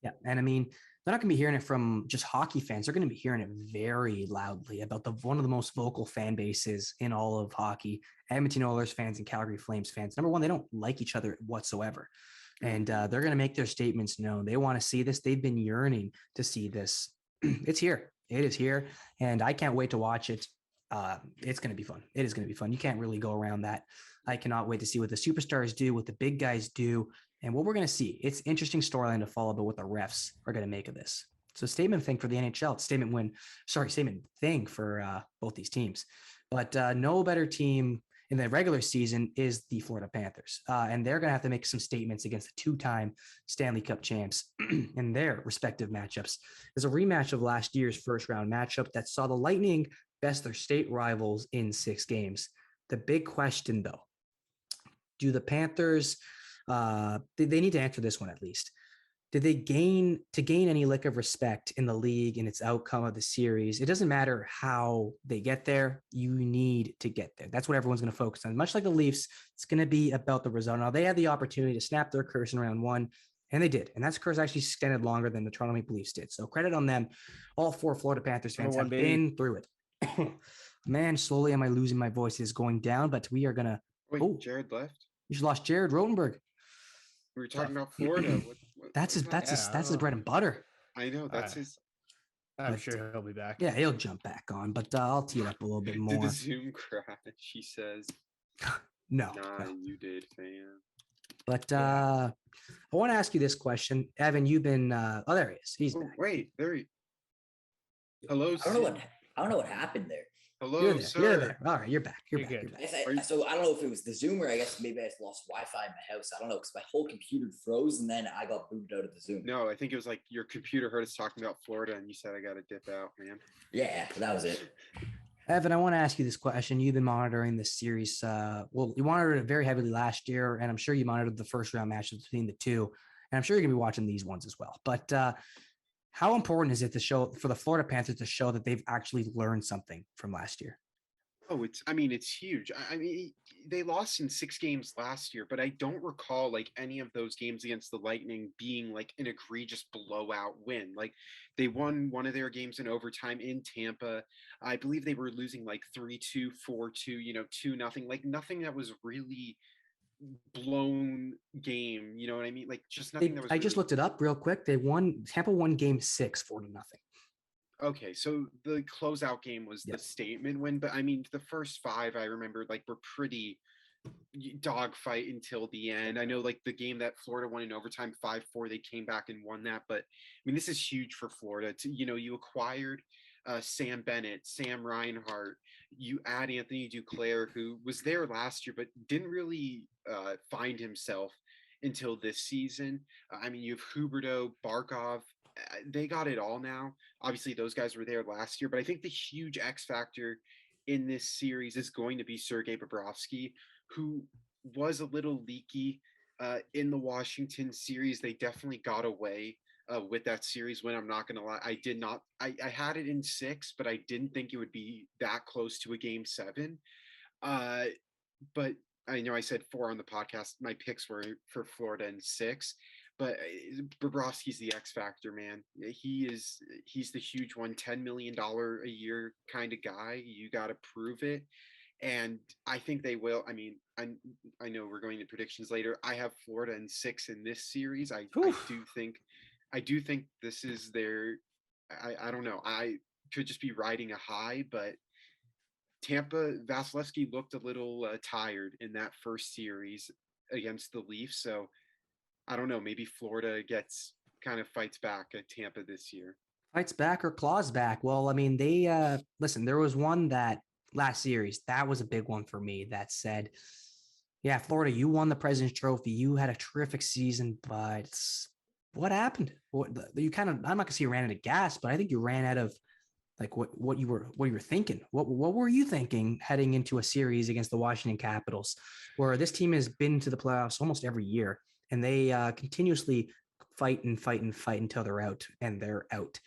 Speaker 1: Yeah. And I mean, they're not going to be hearing it from just hockey fans. They're going to be hearing it very loudly about one of the most vocal fan bases in all of hockey, Edmonton Oilers fans and Calgary Flames fans. Number one, they don't like each other whatsoever. And they're going to make their statements known. They want to see this. They've been yearning to see this. It's here. It is here. And I can't wait to watch it. It's going to be fun. It is going to be fun. You can't really go around that. I cannot wait to see what the superstars do, what the big guys do, and what we're going to see. It's interesting storyline to follow about what the refs are going to make of this. So statement thing for the NHL, statement thing for both these teams. But no better team in the regular season is the Florida Panthers. And they're going to have to make some statements against the two-time Stanley Cup champs in their respective matchups. There's a rematch of last year's first-round matchup that saw the Lightning best their state rivals in 6 games. The big question, though, do the Panthers, they need to answer this one at least. Did they gain any lick of respect in the league and its outcome of the series? It doesn't matter how they get there. You need to get there. That's what everyone's going to focus on. Much like the Leafs, it's going to be about the result. Now, they had the opportunity to snap their curse in round 1, and they did. And that curse actually extended longer than the Toronto Maple Leafs did. So credit on them. All 4 Florida Panthers fans have been through it. Man, slowly am I losing my voice. It is going down, but we are going to...
Speaker 3: Wait, Jared left?
Speaker 1: You just lost Jared Rotenberg.
Speaker 3: We were talking about Florida.
Speaker 1: That's his bread and butter.
Speaker 3: I know that's his.
Speaker 2: I'm sure he'll be back.
Speaker 1: Yeah, he'll jump back on, but I'll tee it up a little bit more.
Speaker 3: Did the Zoom crash? She says.
Speaker 1: No.
Speaker 3: You did, fam.
Speaker 1: But I want to ask you this question, Evan. You've been. There he is. He's back.
Speaker 3: Wait, there he. Hello.
Speaker 4: I don't know what happened there.
Speaker 3: Hello, sir.
Speaker 1: You're there. All right, you're back. You're back.
Speaker 4: So I don't know if it was the Zoom or I guess maybe I just lost Wi-Fi in my house. I don't know because my whole computer froze and then I got booted out of the Zoom.
Speaker 3: No, I think it was like your computer heard us talking about Florida and you said I got to dip out, man.
Speaker 4: Yeah, that was it.
Speaker 1: Evan, I want to ask you this question. You've been monitoring this series. You monitored it very heavily last year, and I'm sure you monitored the first round matches between the two. And I'm sure you're going to be watching these ones as well. But how important is it for the Florida Panthers to show that they've actually learned something from last year?
Speaker 3: Oh, it's huge. I mean, they lost in 6 games last year, but I don't recall like any of those games against the Lightning being like an egregious blowout win. Like they won one of their games in overtime in Tampa. I believe they were losing like 3-2, 4-2, 2-0, like nothing that was really blown game. You know what I mean? Like just nothing that was.
Speaker 1: I just looked it up real quick. Tampa won game 6 4-0.
Speaker 3: Okay, so the closeout game was the statement win, but I mean, the first 5 I remember like were pretty dogfight until the end. I know like the game that Florida won in overtime 5-4, they came back and won that. But I mean, this is huge for Florida. You acquired Sam Bennett, Sam Reinhart. You add Anthony Duclair, who was there last year, but didn't really find himself until this season. I mean, you have Huberdeau, Barkov. They got it all now. Obviously, those guys were there last year, but I think the huge X factor in this series is going to be Sergei Bobrovsky, who was a little leaky in the Washington series. They definitely got away with that series win. I'm not going to lie. I had it in 6, but I didn't think it would be that close to a game 7. But I know I said 4 on the podcast. My picks were for Florida in 6, but Bobrovsky's the X factor, man. He's the huge one, $10 million a year kind of guy. You got to prove it. And I think they will. I mean, I know we're going to predictions later. I have Florida in 6 in this series. I do think this is their. I don't know. I could just be riding a high, but Tampa, Vasilevsky looked a little tired in that first series against the Leafs. So I don't know. Maybe Florida fights back at Tampa this year.
Speaker 1: Fights back or claws back. Well, I mean, they listen, there was one that last series, that was a big one for me that said, yeah, Florida, you won the President's Trophy. You had a terrific season, but what happened? You kind of, I'm not gonna say you ran out of gas, but I think you ran out of like what you were thinking. What were you thinking heading into a series against the Washington Capitals, where this team has been to the playoffs almost every year, and they continuously fight until they're out, and they're out.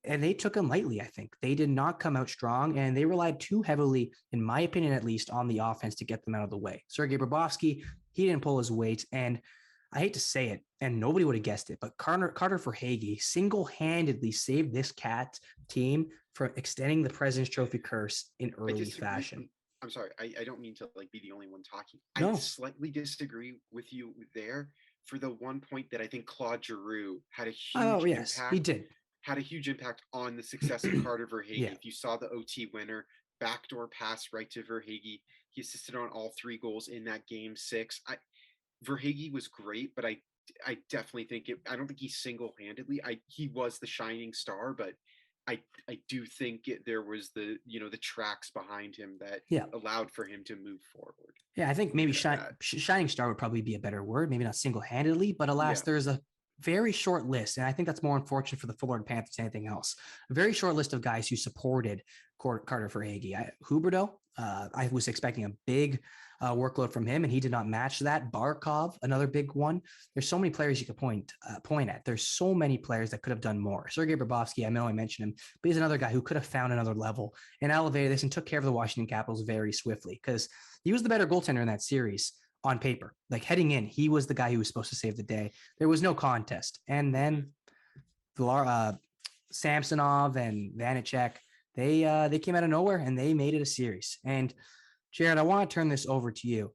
Speaker 1: And they took them lightly. I think they did not come out strong, and they relied too heavily, in my opinion, at least, on the offense to get them out of the way. Sergei Bobrovsky, he didn't pull his weight, and I hate to say it, and nobody would have guessed it, but Carter Verhaeghe single-handedly saved this Cat team from extending the President's Trophy curse in early fashion.
Speaker 3: I'm sorry, I don't mean to be the only one talking.
Speaker 1: No.
Speaker 3: I slightly disagree with you there for the one point that I think Claude Giroux had a huge impact.
Speaker 1: He did.
Speaker 3: Had a huge impact on the success of Carter Verhaeghe.
Speaker 1: Yeah.
Speaker 3: If you saw the OT winner, backdoor pass right to Verhaeghe, he assisted on all 3 goals in that game 6. Verhaeghe was great, but I definitely think I don't think he single-handedly. He was the shining star, but I do think there was the tracks behind him that allowed for him to move forward.
Speaker 1: Yeah, I think maybe shining star would probably be a better word. Maybe not single-handedly, but alas, there's a very short list, and I think that's more unfortunate for the Florida Panthers than anything else. A very short list of guys who supported Carter Verhaeghe. Huberdeau, I was expecting a big workload from him, and he did not match that. Barkov, another big one. There's so many players you could point at. There's so many players that could have done more. Sergei Bobrovsky, I know I mentioned him, but he's another guy who could have found another level and elevated this and took care of the Washington Capitals very swiftly, because he was the better goaltender in that series on paper. Like heading in, he was the guy who was supposed to save the day. There was no contest. And then Samsonov and Vanacek, they came out of nowhere and they made it a series. And Jared, I want to turn this over to you.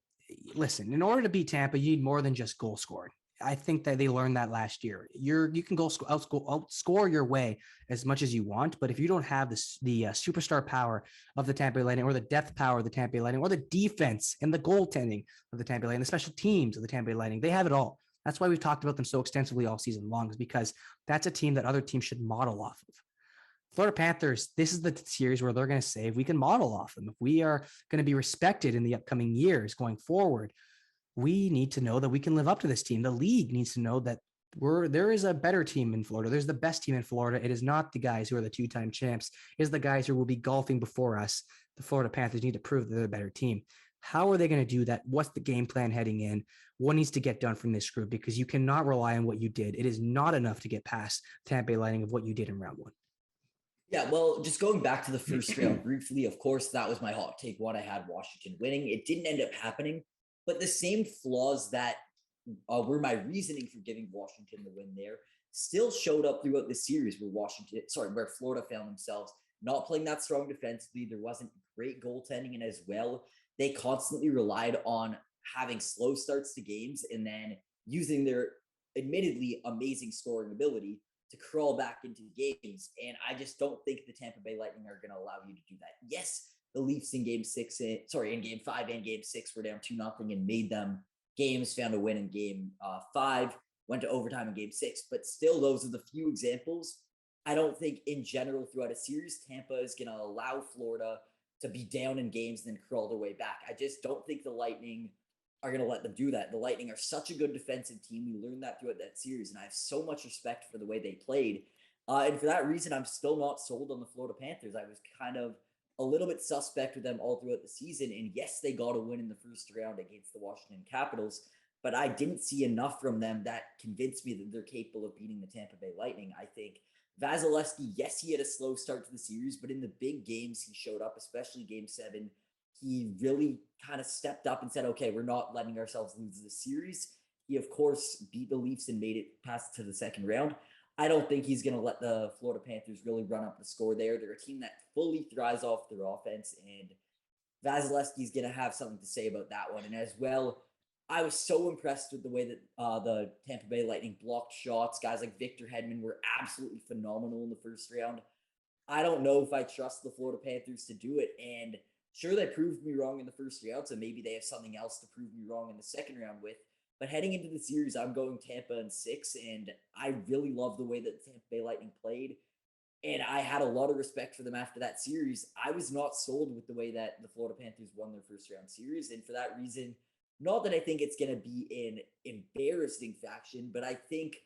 Speaker 1: Listen, in order to beat Tampa, you need more than just goal scoring. I think that they learned that last year. You can outscore your way as much as you want, but if you don't have the superstar power of the Tampa Bay Lightning, or the depth power of the Tampa Bay Lightning, or the defense and the goaltending of the Tampa Bay Lightning, the special teams of the Tampa Bay Lightning, they have it all. That's why we've talked about them so extensively all season long, is because that's a team that other teams should model off of. Florida Panthers, this is the series where they're going to say, if we can model off them, if we are going to be respected in the upcoming years going forward, we need to know that we can live up to this team. The league needs to know that there is a better team in Florida. There's the best team in Florida. It is not the guys who are the 2-time champs. It is the guys who will be golfing before us. The Florida Panthers need to prove that they're a better team. How are they going to do that? What's the game plan heading in? What needs to get done from this group? Because you cannot rely on what you did. It is not enough to get past Tampa Bay Lightning of what you did in round 1.
Speaker 4: Yeah, well, just going back to the first round briefly, of course, that was my hot take one. I had Washington winning. It didn't end up happening, but the same flaws that were my reasoning for giving Washington the win there still showed up throughout the series where Florida found themselves not playing that strong defensively. There wasn't great goaltending, and as well, they constantly relied on having slow starts to games and then using their admittedly amazing scoring ability to crawl back into games. And I just don't think the Tampa Bay Lightning are going to allow you to do that. Yes, the Leafs in game 5 and game 6 were down 2-0 and made them games, found a win in game 5, went to overtime in game 6. But still, those are the few examples. I don't think in general throughout a series, Tampa is going to allow Florida to be down in games and then crawl their way back. I just don't think the Lightning are going to let them do that. The Lightning are such a good defensive team. We learned that throughout that series, and I have so much respect for the way they played. And for that reason, I'm still not sold on the Florida Panthers. I was kind of a little bit suspect with them all throughout the season. And yes, they got a win in the first round against the Washington Capitals, but I didn't see enough from them that convinced me that they're capable of beating the Tampa Bay Lightning. I think Vasilevsky, yes, he had a slow start to the series, but in the big games, he showed up, especially game 7. he really kind of stepped up and said, okay, we're not letting ourselves lose this series. He, of course, beat the Leafs and made it past to the second round. I don't think he's going to let the Florida Panthers really run up the score there. They're a team that fully thrives off their offense, and Vasilevsky's going to have something to say about that one. And as well, I was so impressed with the way that the Tampa Bay Lightning blocked shots. Guys like Victor Hedman were absolutely phenomenal in the first round. I don't know if I trust the Florida Panthers to do it. And sure, they proved me wrong in the first round, so maybe they have something else to prove me wrong in the second round with. But heading into the series, I'm going Tampa in 6, and I really love the way that the Tampa Bay Lightning played. And I had a lot of respect for them after that series. I was not sold with the way that the Florida Panthers won their first round series. And for that reason, not that I think it's going to be an embarrassing faction, but I think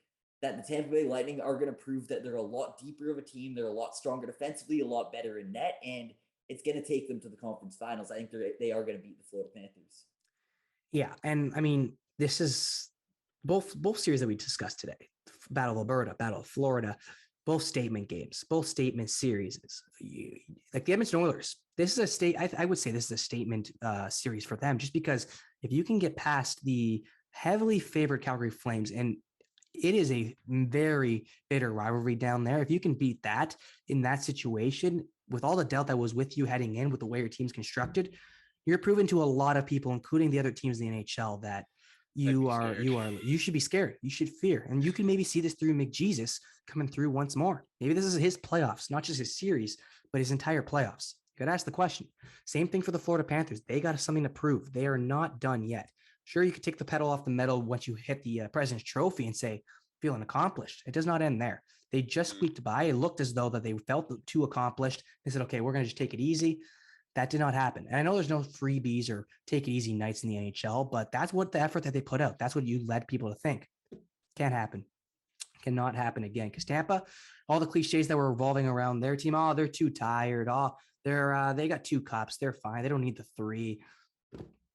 Speaker 4: that the Tampa Bay Lightning are going to prove that they're a lot deeper of a team. They're a lot stronger defensively, a lot better in net, and it's going to take them to the conference finals. I think they are going to beat the Florida Panthers.
Speaker 1: Yeah, and I mean, this is both series that we discussed today. Battle of Alberta, Battle of Florida, both statement games, both statement series. Like the Edmonton Oilers, this is I would say this is a statement series for them, just because if you can get past the heavily favored Calgary Flames, and it is a very bitter rivalry down there. If you can beat that in that situation, with all the doubt that was with you heading in, with the way your team's constructed, you're proving to a lot of people, including the other teams in the NHL, that you should be scared. You should fear. And you can maybe see this through McJesus coming through once more. Maybe this is his playoffs, not just his series, but his entire playoffs. You got to ask the question. Same thing for the Florida Panthers. They got something to prove. They are not done yet. Sure, you could take the pedal off the metal once you hit the President's Trophy and say, feeling accomplished. It does not end there. They just squeaked by. It looked as though that they felt too accomplished. They said, okay, we're going to just take it easy. That did not happen. And I know there's no freebies or take it easy nights in the NHL, but that's what the effort that they put out. That's what you led people to think. Can't happen. Cannot happen again. Because Tampa, all the cliches that were revolving around their team, oh, they're too tired. Oh, they got 2 cups. They're fine. They don't need the 3.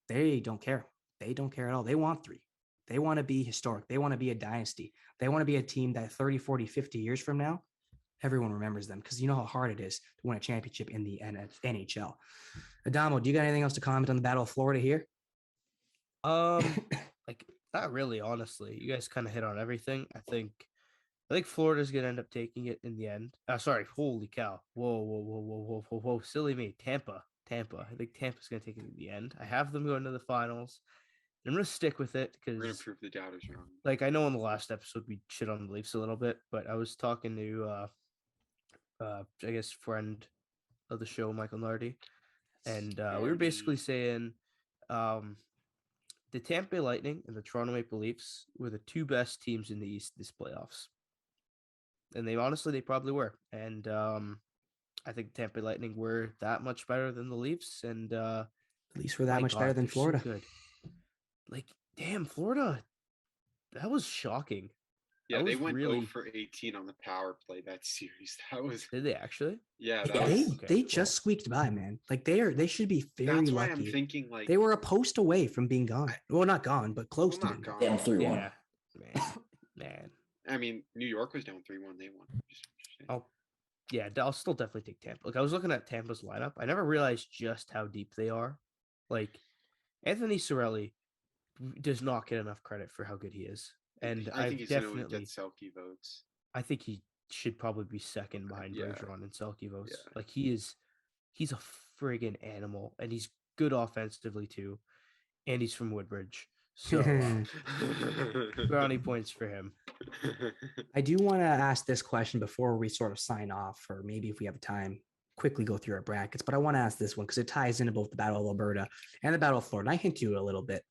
Speaker 1: They don't care. They don't care at all. They want 3. They want to be historic. They want to be a dynasty. They want to be a team that 30, 40, 50 years from now, everyone remembers them, because you know how hard it is to win a championship in the NHL. Adamo, do you got anything else to comment on the Battle of Florida here?
Speaker 2: Like not really, honestly. You guys kind of hit on everything. I think Florida's gonna end up taking it in the end. Sorry, holy cow! Whoa! Silly me. Tampa. I think Tampa's gonna take it in the end. I have them going to the finals. I'm gonna stick with it because
Speaker 3: we're gonna prove the doubters wrong.
Speaker 2: Like I know in the last episode we shit on the Leafs a little bit, but I was talking to I guess friend of the show, Michael Nardi, and we were basically saying the Tampa Bay Lightning and the Toronto Maple Leafs were the 2 best teams in the East this playoffs, and they probably were. And I think the Tampa Bay Lightning were that much better than the Leafs, and
Speaker 1: the Leafs were that much better than Florida.
Speaker 2: So good. Like, damn, Florida, that was shocking.
Speaker 3: Yeah, they went 0 for 18 on the power play that series. That was.
Speaker 2: Did they actually?
Speaker 3: Yeah,
Speaker 1: they just squeaked by, man. Like they should be very
Speaker 3: That's why
Speaker 1: lucky.
Speaker 3: I'm thinking like
Speaker 1: they were a post away from being gone. Well, not gone, but close to being
Speaker 3: gone.
Speaker 4: Down 3-1.
Speaker 2: Yeah, man.
Speaker 3: I mean, New York was down 3-1. They won.
Speaker 2: Oh, yeah. I'll still definitely take Tampa. Like I was looking at Tampa's lineup. I never realized just how deep they are. Like Anthony Cirelli does not get enough credit for how good he is. And
Speaker 3: I think he's definitely get Selke votes.
Speaker 2: I think he should probably be second behind Bergeron and Selke votes.
Speaker 3: Yeah.
Speaker 2: Like he's a friggin' animal, and he's good offensively too. And he's from Woodbridge. So brownie points for him.
Speaker 1: I do want to ask this question before we sort of sign off, or maybe if we have time, quickly go through our brackets. But I want to ask this one because it ties into both the Battle of Alberta and the Battle of Florida. I hint to it a little bit.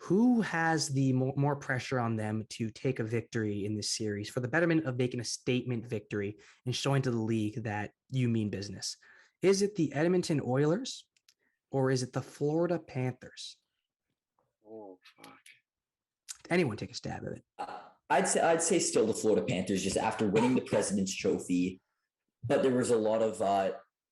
Speaker 1: Who has the more pressure on them to take a victory in this series for the betterment of making a statement victory and showing to the league that you mean business? Is it the Edmonton Oilers or is it the Florida Panthers?
Speaker 3: Oh, fuck.
Speaker 1: Anyone take a stab at it?
Speaker 4: I'd say still the Florida Panthers, just after winning the President's Trophy. But there was a lot of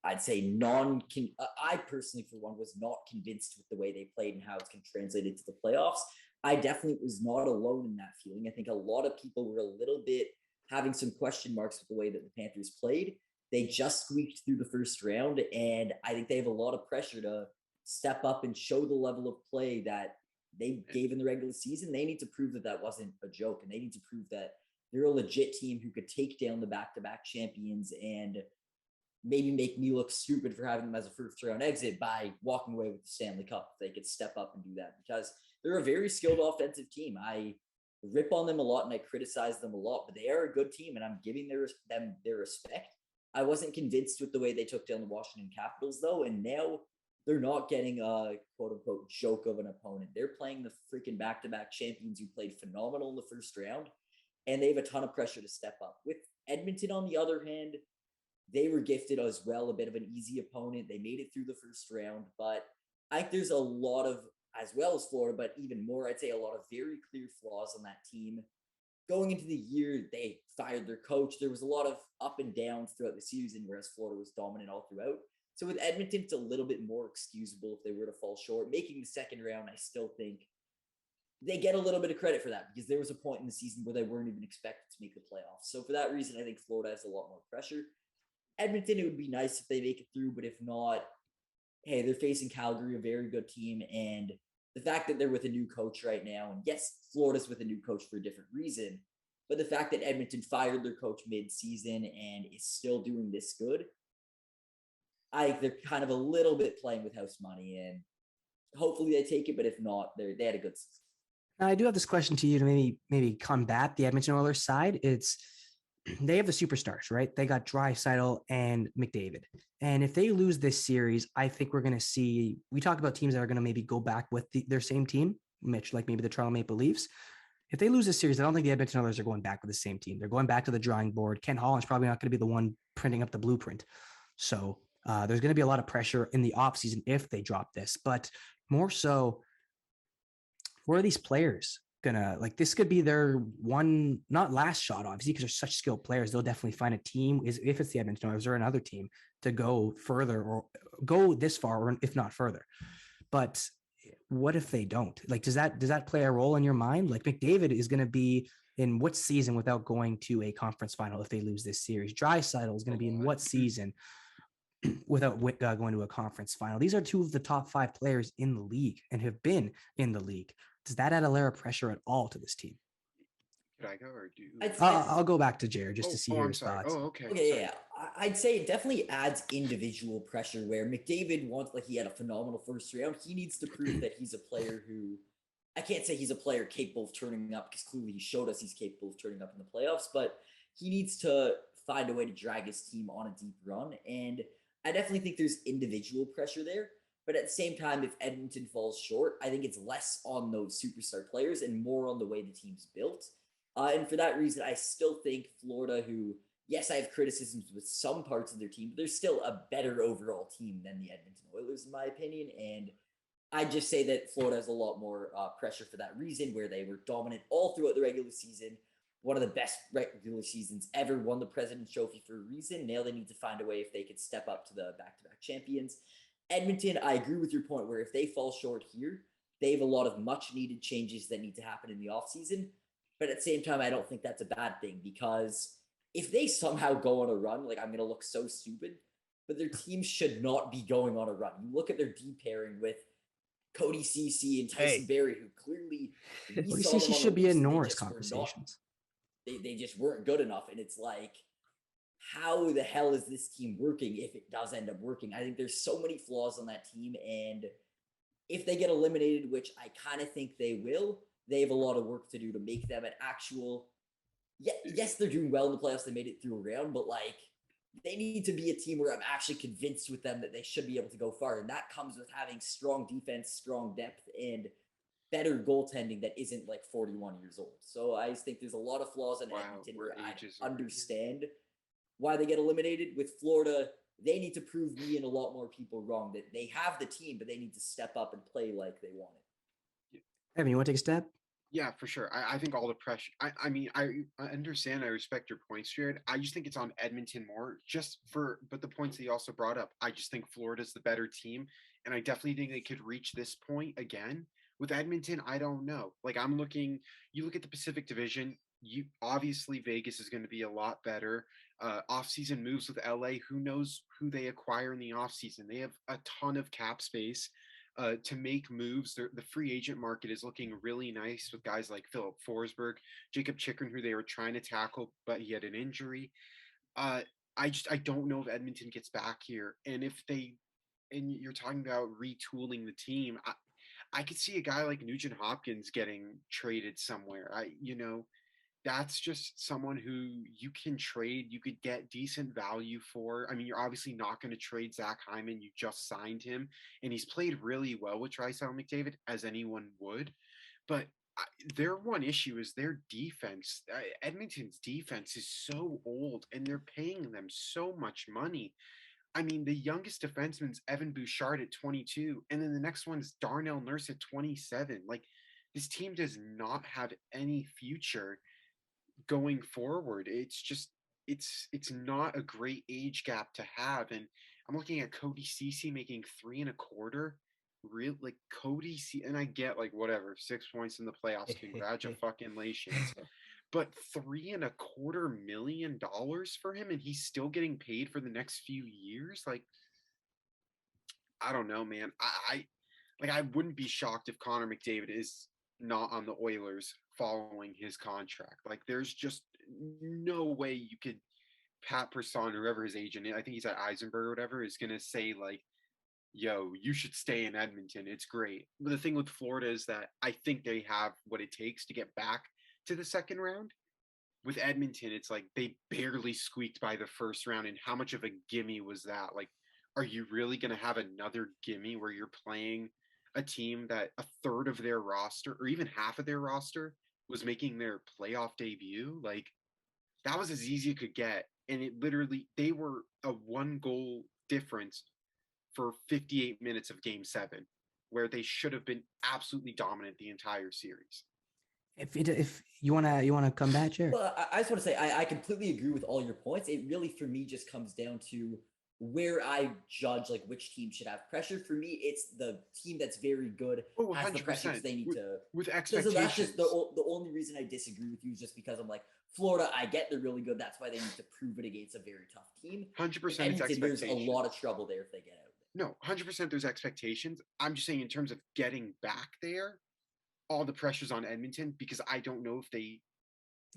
Speaker 4: I'd say I personally, for one, was not convinced with the way they played and how it's going to translate into the playoffs. I definitely was not alone in that feeling. I think a lot of people were a little bit having some question marks with the way that the Panthers played. They just squeaked through the first round, and I think they have a lot of pressure to step up and show the level of play that they gave in the regular season. They need to prove that that wasn't a joke, and they need to prove that they're a legit team who could take down the back-to-back champions and maybe make me look stupid for having them as a first-round exit by walking away with the Stanley Cup. If they could step up and do that, because they're a very skilled offensive team. I rip on them a lot and I criticize them a lot, but they are a good team, and I'm giving them their respect. I wasn't convinced with the way they took down the Washington Capitals, though, and now they're not getting a quote-unquote joke of an opponent. They're playing the freaking back-to-back champions who played phenomenal in the first round, and they have a ton of pressure to step up. With Edmonton, on the other hand, they were gifted as well a bit of an easy opponent. They made it through the first round, but I think there's a lot of, as well as Florida, but even more, I'd say a lot of very clear flaws on that team. Going into the year, they fired their coach. There was a lot of up and downs throughout the season, whereas Florida was dominant all throughout. So with Edmonton, it's a little bit more excusable if they were to fall short. Making the second round, I still think they get a little bit of credit for that, because there was a point in the season where they weren't even expected to make the playoffs. So for that reason, I think Florida has a lot more pressure. Edmonton, it would be nice if they make it through, but if not, hey, they're facing Calgary, a very good team, and the fact that they're with a new coach right now, and yes, Florida's with a new coach for a different reason, but the fact that Edmonton fired their coach mid-season and is still doing this good, they're kind of a little bit playing with house money, and hopefully they take it, but if not, they had a good season.
Speaker 1: I do have this question to you to maybe combat the Edmonton Oilers side. It's they have the superstars, right? They got Draisaitl and McDavid. And if they lose this series, I think we're going to see, we talk about teams that are going to maybe go back with their same team, Mitch, like maybe the Toronto Maple Leafs. If they lose this series, I don't think the Edmonton Oilers are going back with the same team. They're going back to the drawing board. Ken Holland's probably not going to be the one printing up the blueprint. So there's going to be a lot of pressure in the offseason if they drop this. But more so, where are these players gonna, like, this could be their one, not last shot, obviously, because they're such skilled players. They'll definitely find a team, if it's the Edmonton Oilers or another team, to go further or go this far, or if not further. But what if they don't? Like, does that play a role in your mind? Like, McDavid is going to be in what season without going to a conference final if they lose this series? Draisaitl is going to be in what season without going to a conference final? These are two of the top 5 players in the league and have been in the league. Does that add a layer of pressure at all to this team?
Speaker 3: Could I go or do?
Speaker 1: I'll go back to Jared just to see your thoughts.
Speaker 3: Oh, okay.
Speaker 4: Okay, yeah. I'd say it definitely adds individual pressure where McDavid wants, like, he had a phenomenal first round. He needs to prove that he's a player who, I can't say he's a player capable of turning up, because clearly he showed us he's capable of turning up in the playoffs, but he needs to find a way to drag his team on a deep run. And I definitely think there's individual pressure there. But at the same time, if Edmonton falls short, I think it's less on those superstar players and more on the way the team's built. And for that reason, I still think Florida, who, yes, I have criticisms with some parts of their team, but they're still a better overall team than the Edmonton Oilers, in my opinion. And I just say that Florida has a lot more pressure for that reason, where they were dominant all throughout the regular season. One of the best regular seasons ever, won the President's Trophy for a reason. Now they need to find a way if they could step up to the back-to-back champions. Edmonton, I agree with your point, where if they fall short here, they have a lot of much-needed changes that need to happen in the offseason. But at the same time, I don't think that's a bad thing, because if they somehow go on a run, like, I'm going to look so stupid, but their team should not be going on a run. You look at their D pairing with Cody Ceci and Tyson Barrie, who clearly...
Speaker 1: Cody Ceci should be in Norris conversations.
Speaker 4: They just weren't good enough, and it's like, how the hell is this team working if it does end up working? I think there's so many flaws on that team, and if they get eliminated, which I kind of think they will, they have a lot of work to do to make them an actual... Yes, they're doing well in the playoffs. They made it through a round, but, like, they need to be a team where I'm actually convinced with them that they should be able to go far, and that comes with having strong defense, strong depth, and better goaltending that isn't, like, 41 years old. So I just think there's a lot of flaws in Edmonton where I understand why they get eliminated. With Florida, they need to prove me and a lot more people wrong, that they have the team, but they need to step up and play like they want it.
Speaker 1: Evan, you want to take a step?
Speaker 3: Yeah, for sure. I think all the pressure. I mean, I understand. I respect your points, Jared. I just think it's on Edmonton more, but the points that you also brought up. I just think Florida's the better team, and I definitely think they could reach this point again. With Edmonton, I don't know. Like, you look at the Pacific Division. Obviously Vegas is going to be a lot better. Off-season moves with LA. Who knows who they acquire in the off-season? They have a ton of cap space. to make moves. The free agent market is looking really nice with guys like Philip Forsberg, Jacob Chikrin, who they were trying to tackle, but he had an injury. I don't know if Edmonton gets back here, and if they, and you're talking about retooling the team, I could see a guy like Nugent Hopkins getting traded somewhere. That's just someone who you can trade. You could get decent value for. I mean, you're obviously not going to trade Zach Hyman. You just signed him, and he's played really well with Draisaitl McDavid, as anyone would. But their one issue is their defense. Edmonton's defense is so old, and they're paying them so much money. I mean, the youngest defenseman's Evan Bouchard at 22, and then the next one's Darnell Nurse at 27. Like, this team does not have any future going forward. It's just it's not a great age gap to have. And I'm looking at Cody Ceci making 3.25. Real like Cody C, and I get like whatever 6 points in the playoffs, congratulations, but $3.25 million for him, and he's still getting paid for the next few years. Like, I don't know, man. I wouldn't be shocked if Connor McDavid is not on the Oilers following his contract. Like, there's just no way you could. Pat Person, whoever his agent is, I think he's at Eisenberg or whatever, is gonna say like, yo, you should stay in Edmonton. It's great. But the thing with Florida is that I think they have what it takes to get back to the second round. With Edmonton, it's like they barely squeaked by the first round. And how much of a gimme was that? Like, are you really going to have another gimme where you're playing a team that a third of their roster, or even half of their roster, was making their playoff debut? Like, that was as easy as it could get. And it literally, they were a 1-goal difference for 58 minutes of Game 7, where they should have been absolutely dominant the entire series.
Speaker 1: If you wanna come back here.
Speaker 4: Well, I just want to say I completely agree with all your points. It really, for me, just comes down to where I judge like which team should have pressure. For me, it's the team that's very good has the pressure because they need to
Speaker 3: with expectations.
Speaker 4: So that's just the only reason I disagree with you is just because I'm like, Florida, I get they're really good. That's why they need to prove it against a very tough team.
Speaker 3: 100% it's expectations.
Speaker 4: There's a lot of trouble there if they get out.
Speaker 3: No, 100% there's expectations. I'm just saying in terms of getting back there, all the pressure's on Edmonton because I don't know if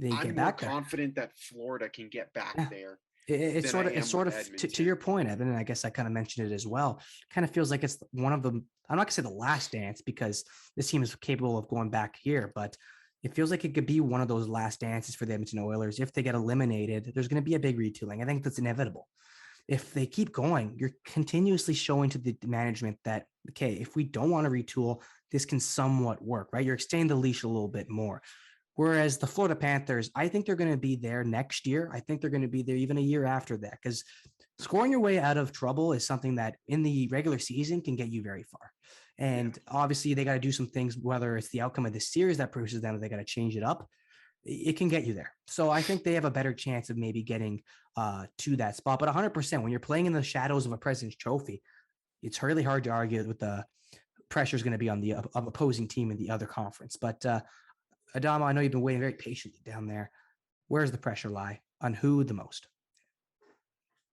Speaker 3: I'm more confident that Florida can get back there.
Speaker 1: It's sort of to your point, Evan, and I guess I kind of mentioned it as well. Kind of feels like it's one of the, I'm not gonna say the last dance because this team is capable of going back here, but it feels like it could be one of those last dances for the Edmonton Oilers. If they get eliminated, there's going to be a big retooling. I think that's inevitable. If they keep going, you're continuously showing to the management that, okay, if we don't want to retool, this can somewhat work, right? You're extending the leash a little bit more. Whereas the Florida Panthers, I think they're going to be there next year. I think they're going to be there even a year after that, because scoring your way out of trouble is something that in the regular season can get you very far. And obviously they got to do some things, whether it's the outcome of the series that produces them, or they got to change it up. It can get you there. So I think they have a better chance of maybe getting to that spot. But 100%, when you're playing in the shadows of a President's Trophy, it's really hard to argue with the pressure is going to be on the opposing team in the other conference. But Adama, I know you've been waiting very patiently down there. Where's the pressure lie? On who the most?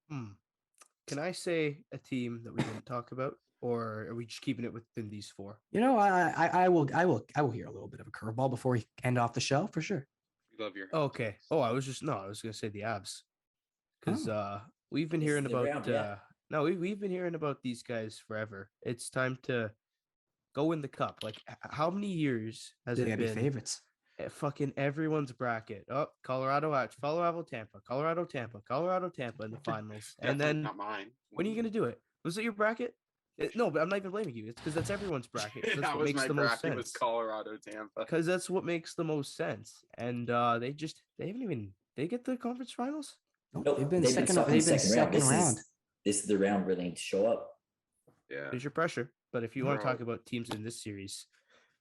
Speaker 2: Can I say a team that we didn't talk about, or are we just keeping it within these four?
Speaker 1: You know, I will hear a little bit of a curveball before we end off the show for sure.
Speaker 3: Love your
Speaker 2: okay. Oh, I was gonna say the Avs, because we've been hearing about we've been hearing about these guys forever. It's time to go in the cup. Like, how many years has it been?
Speaker 1: Favorites.
Speaker 2: Fucking everyone's bracket. Oh, Colorado, Tampa, Colorado, Tampa in the finals. And then
Speaker 3: not mine.
Speaker 2: When are you gonna do it? Was it your bracket? No, but I'm not even blaming you. It's because that's everyone's bracket. That's
Speaker 3: that
Speaker 2: what
Speaker 3: was
Speaker 2: makes
Speaker 3: my
Speaker 2: the
Speaker 3: bracket.
Speaker 2: most sense.
Speaker 3: Was Colorado, Tampa.
Speaker 2: Because that's what makes the most sense. And they get the conference finals.
Speaker 1: Nope. They've been second round.
Speaker 4: This is the round where they need to show up.
Speaker 3: Yeah,
Speaker 2: there's your pressure. But if you want to talk about teams in this series,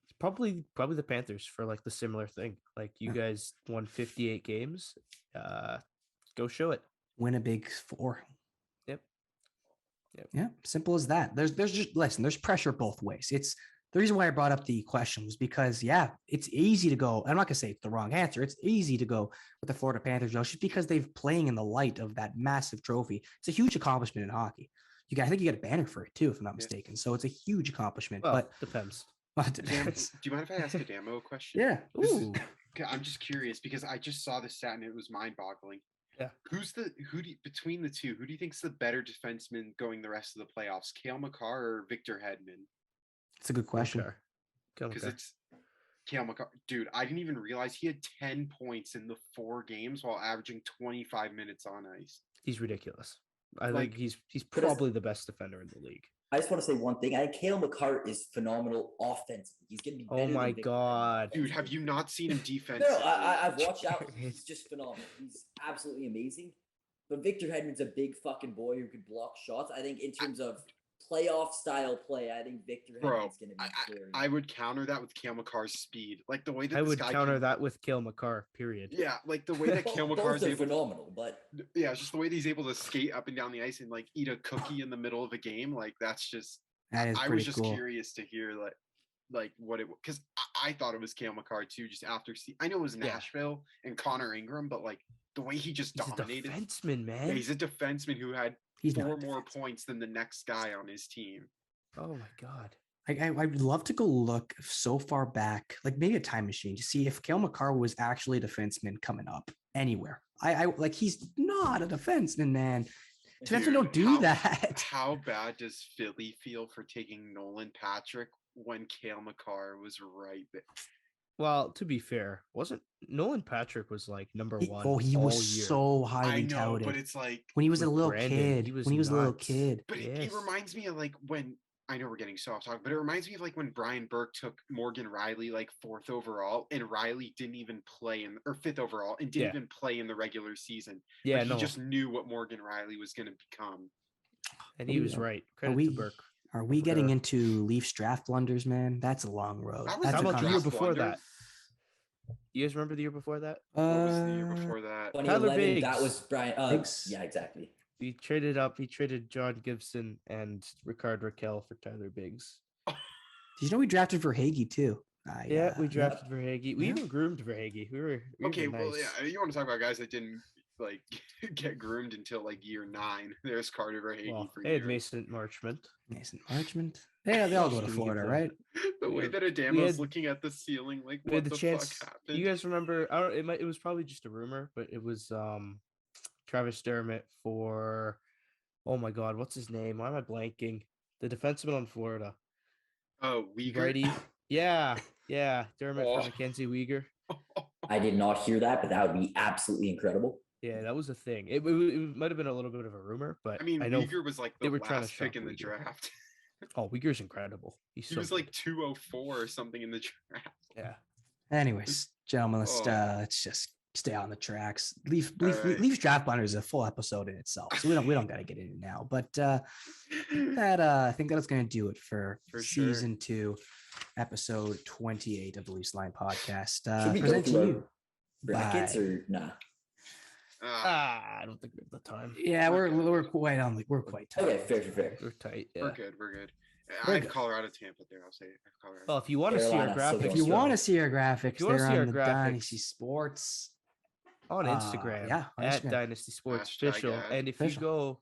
Speaker 2: it's probably the Panthers for like the similar thing. Like, you guys won 58 games. Go show it.
Speaker 1: Win a big 4.
Speaker 2: Yep.
Speaker 1: Yeah, simple as that. There's pressure both ways. It's the reason why I brought up the question was because, it's easy to go. I'm not going to say it's the wrong answer. It's easy to go with the Florida Panthers, just because they've playing in the light of that massive trophy. It's a huge accomplishment in hockey. I think you get a banner for it too, if I'm not
Speaker 3: Yeah.
Speaker 1: mistaken. So it's a huge accomplishment.
Speaker 2: Well,
Speaker 1: But
Speaker 2: depends.
Speaker 1: well, it
Speaker 3: Adamo, do
Speaker 1: depends.
Speaker 3: you mind if I ask Adamo a question?
Speaker 1: Yeah.
Speaker 3: This is-
Speaker 2: Ooh.
Speaker 3: Okay, I'm just curious because I just saw the stat and it was mind-boggling.
Speaker 2: Yeah.
Speaker 3: Between the two, who do you think's the better defenseman going the rest of the playoffs? Cale Makar or Victor Hedman?
Speaker 1: It's a good question.
Speaker 3: Because it's Cale Makar. Dude, I didn't even realize he had 10 points in the 4 games while averaging 25 minutes on ice.
Speaker 2: He's ridiculous. I
Speaker 3: Like-
Speaker 2: think he's
Speaker 4: But it's-
Speaker 2: probably the best defender in the league.
Speaker 4: I just want to say one thing. I think Cale Makar is phenomenal offensively. He's going to be better
Speaker 2: Oh
Speaker 4: than
Speaker 2: my
Speaker 4: Victor
Speaker 2: God.
Speaker 3: Dude, have
Speaker 4: offensively.
Speaker 3: you not seen him defensively?
Speaker 4: No, I've watched out. He's just phenomenal. He's absolutely amazing. But Victor Hedman's a big fucking boy who could block shots. I think in terms of playoff style play, I think Victor
Speaker 3: Bro,
Speaker 4: Hedman's going to be very.
Speaker 3: I would counter that with Cale Makar's speed. Like the way that
Speaker 2: I
Speaker 3: this
Speaker 2: would
Speaker 3: guy
Speaker 2: counter
Speaker 3: can-
Speaker 2: that with Cale Makar, period.
Speaker 3: Yeah, like the way that Cale
Speaker 4: both
Speaker 3: Makar is
Speaker 4: are
Speaker 3: able
Speaker 4: phenomenal, but
Speaker 3: yeah, it's just the way that he's able to skate up and down the ice and like eat a cookie in the middle of a game. Like that's just
Speaker 1: That is
Speaker 3: I was
Speaker 1: pretty
Speaker 3: just
Speaker 1: cool.
Speaker 3: curious to hear like what it because I thought it was Cale Makar too. Just after I know it was
Speaker 2: Yeah.
Speaker 3: Nashville and Connor Ingram, but like the way he just
Speaker 2: He's
Speaker 3: dominated.
Speaker 2: a defenseman, man.
Speaker 3: Yeah, he's a defenseman who had
Speaker 1: He's not
Speaker 3: 4
Speaker 1: a
Speaker 3: more
Speaker 1: defenseman.
Speaker 3: points than the next guy on his team.
Speaker 2: Oh my God.
Speaker 1: I would love to go look so far back, like maybe a time machine, to see if Cale Makar was actually a defenseman coming up anywhere. I like he's not a defenseman, man. Defensemen
Speaker 3: Dude,
Speaker 1: don't do that.
Speaker 3: How bad does Philly feel for taking Nolan Patrick when Cale Makar was right there?
Speaker 2: Well, to be fair, wasn't Nolan Patrick was like number one
Speaker 1: He
Speaker 2: all
Speaker 1: was
Speaker 2: year.
Speaker 1: so
Speaker 3: I
Speaker 1: highly
Speaker 3: know,
Speaker 1: touted
Speaker 3: but it's like
Speaker 1: when he was a
Speaker 2: with
Speaker 1: little
Speaker 2: Brandon,
Speaker 1: kid.
Speaker 2: he was
Speaker 1: When he was a little
Speaker 2: nuts.
Speaker 1: kid.
Speaker 3: But it
Speaker 2: Yes.
Speaker 3: reminds me of like when I know we're getting so off topic, but it reminds me of like when Brian Burke took Morgan Riley like 4th overall, and Riley didn't even play or 5th overall and didn't
Speaker 2: Yeah.
Speaker 3: even play in the regular season.
Speaker 2: Yeah,
Speaker 3: But he
Speaker 2: no,
Speaker 3: just knew what Morgan Riley was going to become.
Speaker 2: and he was
Speaker 1: Are
Speaker 2: right. Credit
Speaker 1: we-
Speaker 2: to Burke.
Speaker 1: Are we
Speaker 2: over
Speaker 1: getting
Speaker 2: there.
Speaker 1: into Leafs draft blunders, man? That's a long road.
Speaker 3: That was
Speaker 1: That's
Speaker 2: How
Speaker 1: a
Speaker 2: about the year
Speaker 3: draft
Speaker 1: conversation.
Speaker 2: before
Speaker 3: blunder?
Speaker 2: that? You guys remember the year before that?
Speaker 3: What was the year before that?
Speaker 4: 2011, that
Speaker 2: Biggs.
Speaker 4: was Brian.
Speaker 1: Biggs.
Speaker 4: Yeah, exactly.
Speaker 2: He traded John Gibson and Ricard Raquel for Tyler Biggs.
Speaker 1: Did you know we drafted for Hagee too?
Speaker 2: Yeah, we drafted Verhage. We
Speaker 1: Yeah.
Speaker 2: even groomed Verhage. We were
Speaker 3: Okay,
Speaker 2: nice.
Speaker 3: well, yeah, you want to talk about guys that didn't like get groomed until like year 9. There's Carter Verhage
Speaker 2: Well,
Speaker 3: for
Speaker 2: they had
Speaker 3: years.
Speaker 2: Mason Marchment.
Speaker 1: Mason Marchment. Yeah, they all
Speaker 2: else
Speaker 1: go to
Speaker 2: do we give
Speaker 1: Florida,
Speaker 2: them?
Speaker 1: right?
Speaker 3: The way
Speaker 2: Yeah,
Speaker 3: that
Speaker 2: we
Speaker 3: Adamo's
Speaker 2: had-
Speaker 3: looking at the ceiling, like
Speaker 2: We
Speaker 3: what
Speaker 2: had
Speaker 3: the
Speaker 2: the chance.
Speaker 3: fuck happened?
Speaker 2: You guys remember? I don't. It was probably just a rumor, but it was Travis Dermott for. Oh my God, what's his name? Why am I blanking? The defenseman on Florida.
Speaker 3: Oh, Uyghur.
Speaker 2: Righty. Yeah, Dermott
Speaker 3: Oh.
Speaker 2: for Mackenzie Uyghur.
Speaker 4: I did not hear that, but that would be absolutely incredible.
Speaker 2: Yeah, that was a thing. It might have been a little bit of a rumor, but
Speaker 3: I mean,
Speaker 2: I know.
Speaker 3: Uyghur was like
Speaker 2: they
Speaker 3: the
Speaker 2: were trying to
Speaker 3: last pick
Speaker 2: shop
Speaker 3: in the
Speaker 2: Uyghur.
Speaker 3: draft.
Speaker 2: Oh, Uyghur's incredible. He's
Speaker 3: He
Speaker 2: so
Speaker 3: was like 204 or something in the draft.
Speaker 2: yeah.
Speaker 1: Anyways, gentlemen, let's
Speaker 3: Oh.
Speaker 1: let's just stay on the tracks. Leafs
Speaker 3: right.
Speaker 1: Leafs draft blunders is a full episode in itself, so we don't got to get into it now. But that I think that's going to do it for
Speaker 3: For sure.
Speaker 1: season 2, episode 28 of the Leafs Line podcast.
Speaker 4: Should we go
Speaker 1: Present to
Speaker 4: through our
Speaker 1: you.
Speaker 4: brackets
Speaker 1: by-
Speaker 4: or nah?
Speaker 2: I don't think we have the time.
Speaker 1: Yeah,
Speaker 3: We're
Speaker 1: we're quite on. We're quite tight.
Speaker 4: Okay, fair.
Speaker 2: We're tight. Yeah.
Speaker 3: We're good. We're good.
Speaker 1: We're
Speaker 3: I have
Speaker 1: good.
Speaker 3: Colorado, Tampa there. I'll say it. I have Colorado.
Speaker 2: Well, if you want to see our
Speaker 4: Carolina, so
Speaker 2: graphics,
Speaker 1: If you
Speaker 4: Let's
Speaker 1: want
Speaker 4: go.
Speaker 1: to see our graphics,
Speaker 2: you wanna
Speaker 1: they're
Speaker 2: see
Speaker 1: on
Speaker 2: our
Speaker 1: the
Speaker 2: graphics-
Speaker 1: Dynasty Sports.
Speaker 2: on Instagram,
Speaker 1: yeah, on
Speaker 2: at
Speaker 1: Instagram.
Speaker 2: Dynasty Sports
Speaker 3: Hashtag
Speaker 2: Official.
Speaker 3: ad.
Speaker 2: And if
Speaker 1: Official.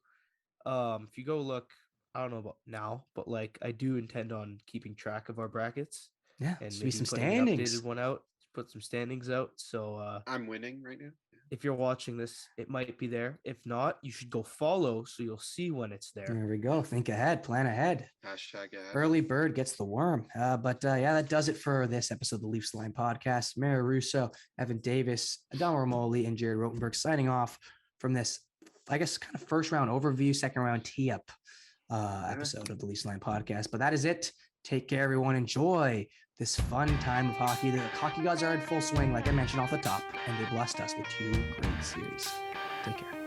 Speaker 2: you go look, I don't know about now, but like I do intend on keeping track of our brackets
Speaker 1: Yeah,
Speaker 2: and
Speaker 1: see
Speaker 2: maybe
Speaker 1: some
Speaker 2: putting an
Speaker 1: standings.
Speaker 2: updated one out, put some standings out. So
Speaker 3: I'm winning right now.
Speaker 2: if you're watching this, it might be there. If not, you should go follow so you'll see when it's there.
Speaker 1: There we go. Think ahead, plan ahead.
Speaker 3: Hashtag ad.
Speaker 1: Early bird gets the worm. But yeah, that does it for this episode of the Leafs Line podcast. Mary Russo, Evan Davis, Adamo Romoli, and Jared Rotenberg signing off from this, I guess, kind of first round overview, second round tee up episode of the Leafs Line podcast. But that is it. Take care, everyone. Enjoy this fun time of hockey. The hockey gods are in full swing, like I mentioned off the top, and they blessed us with 2 great series. Take care.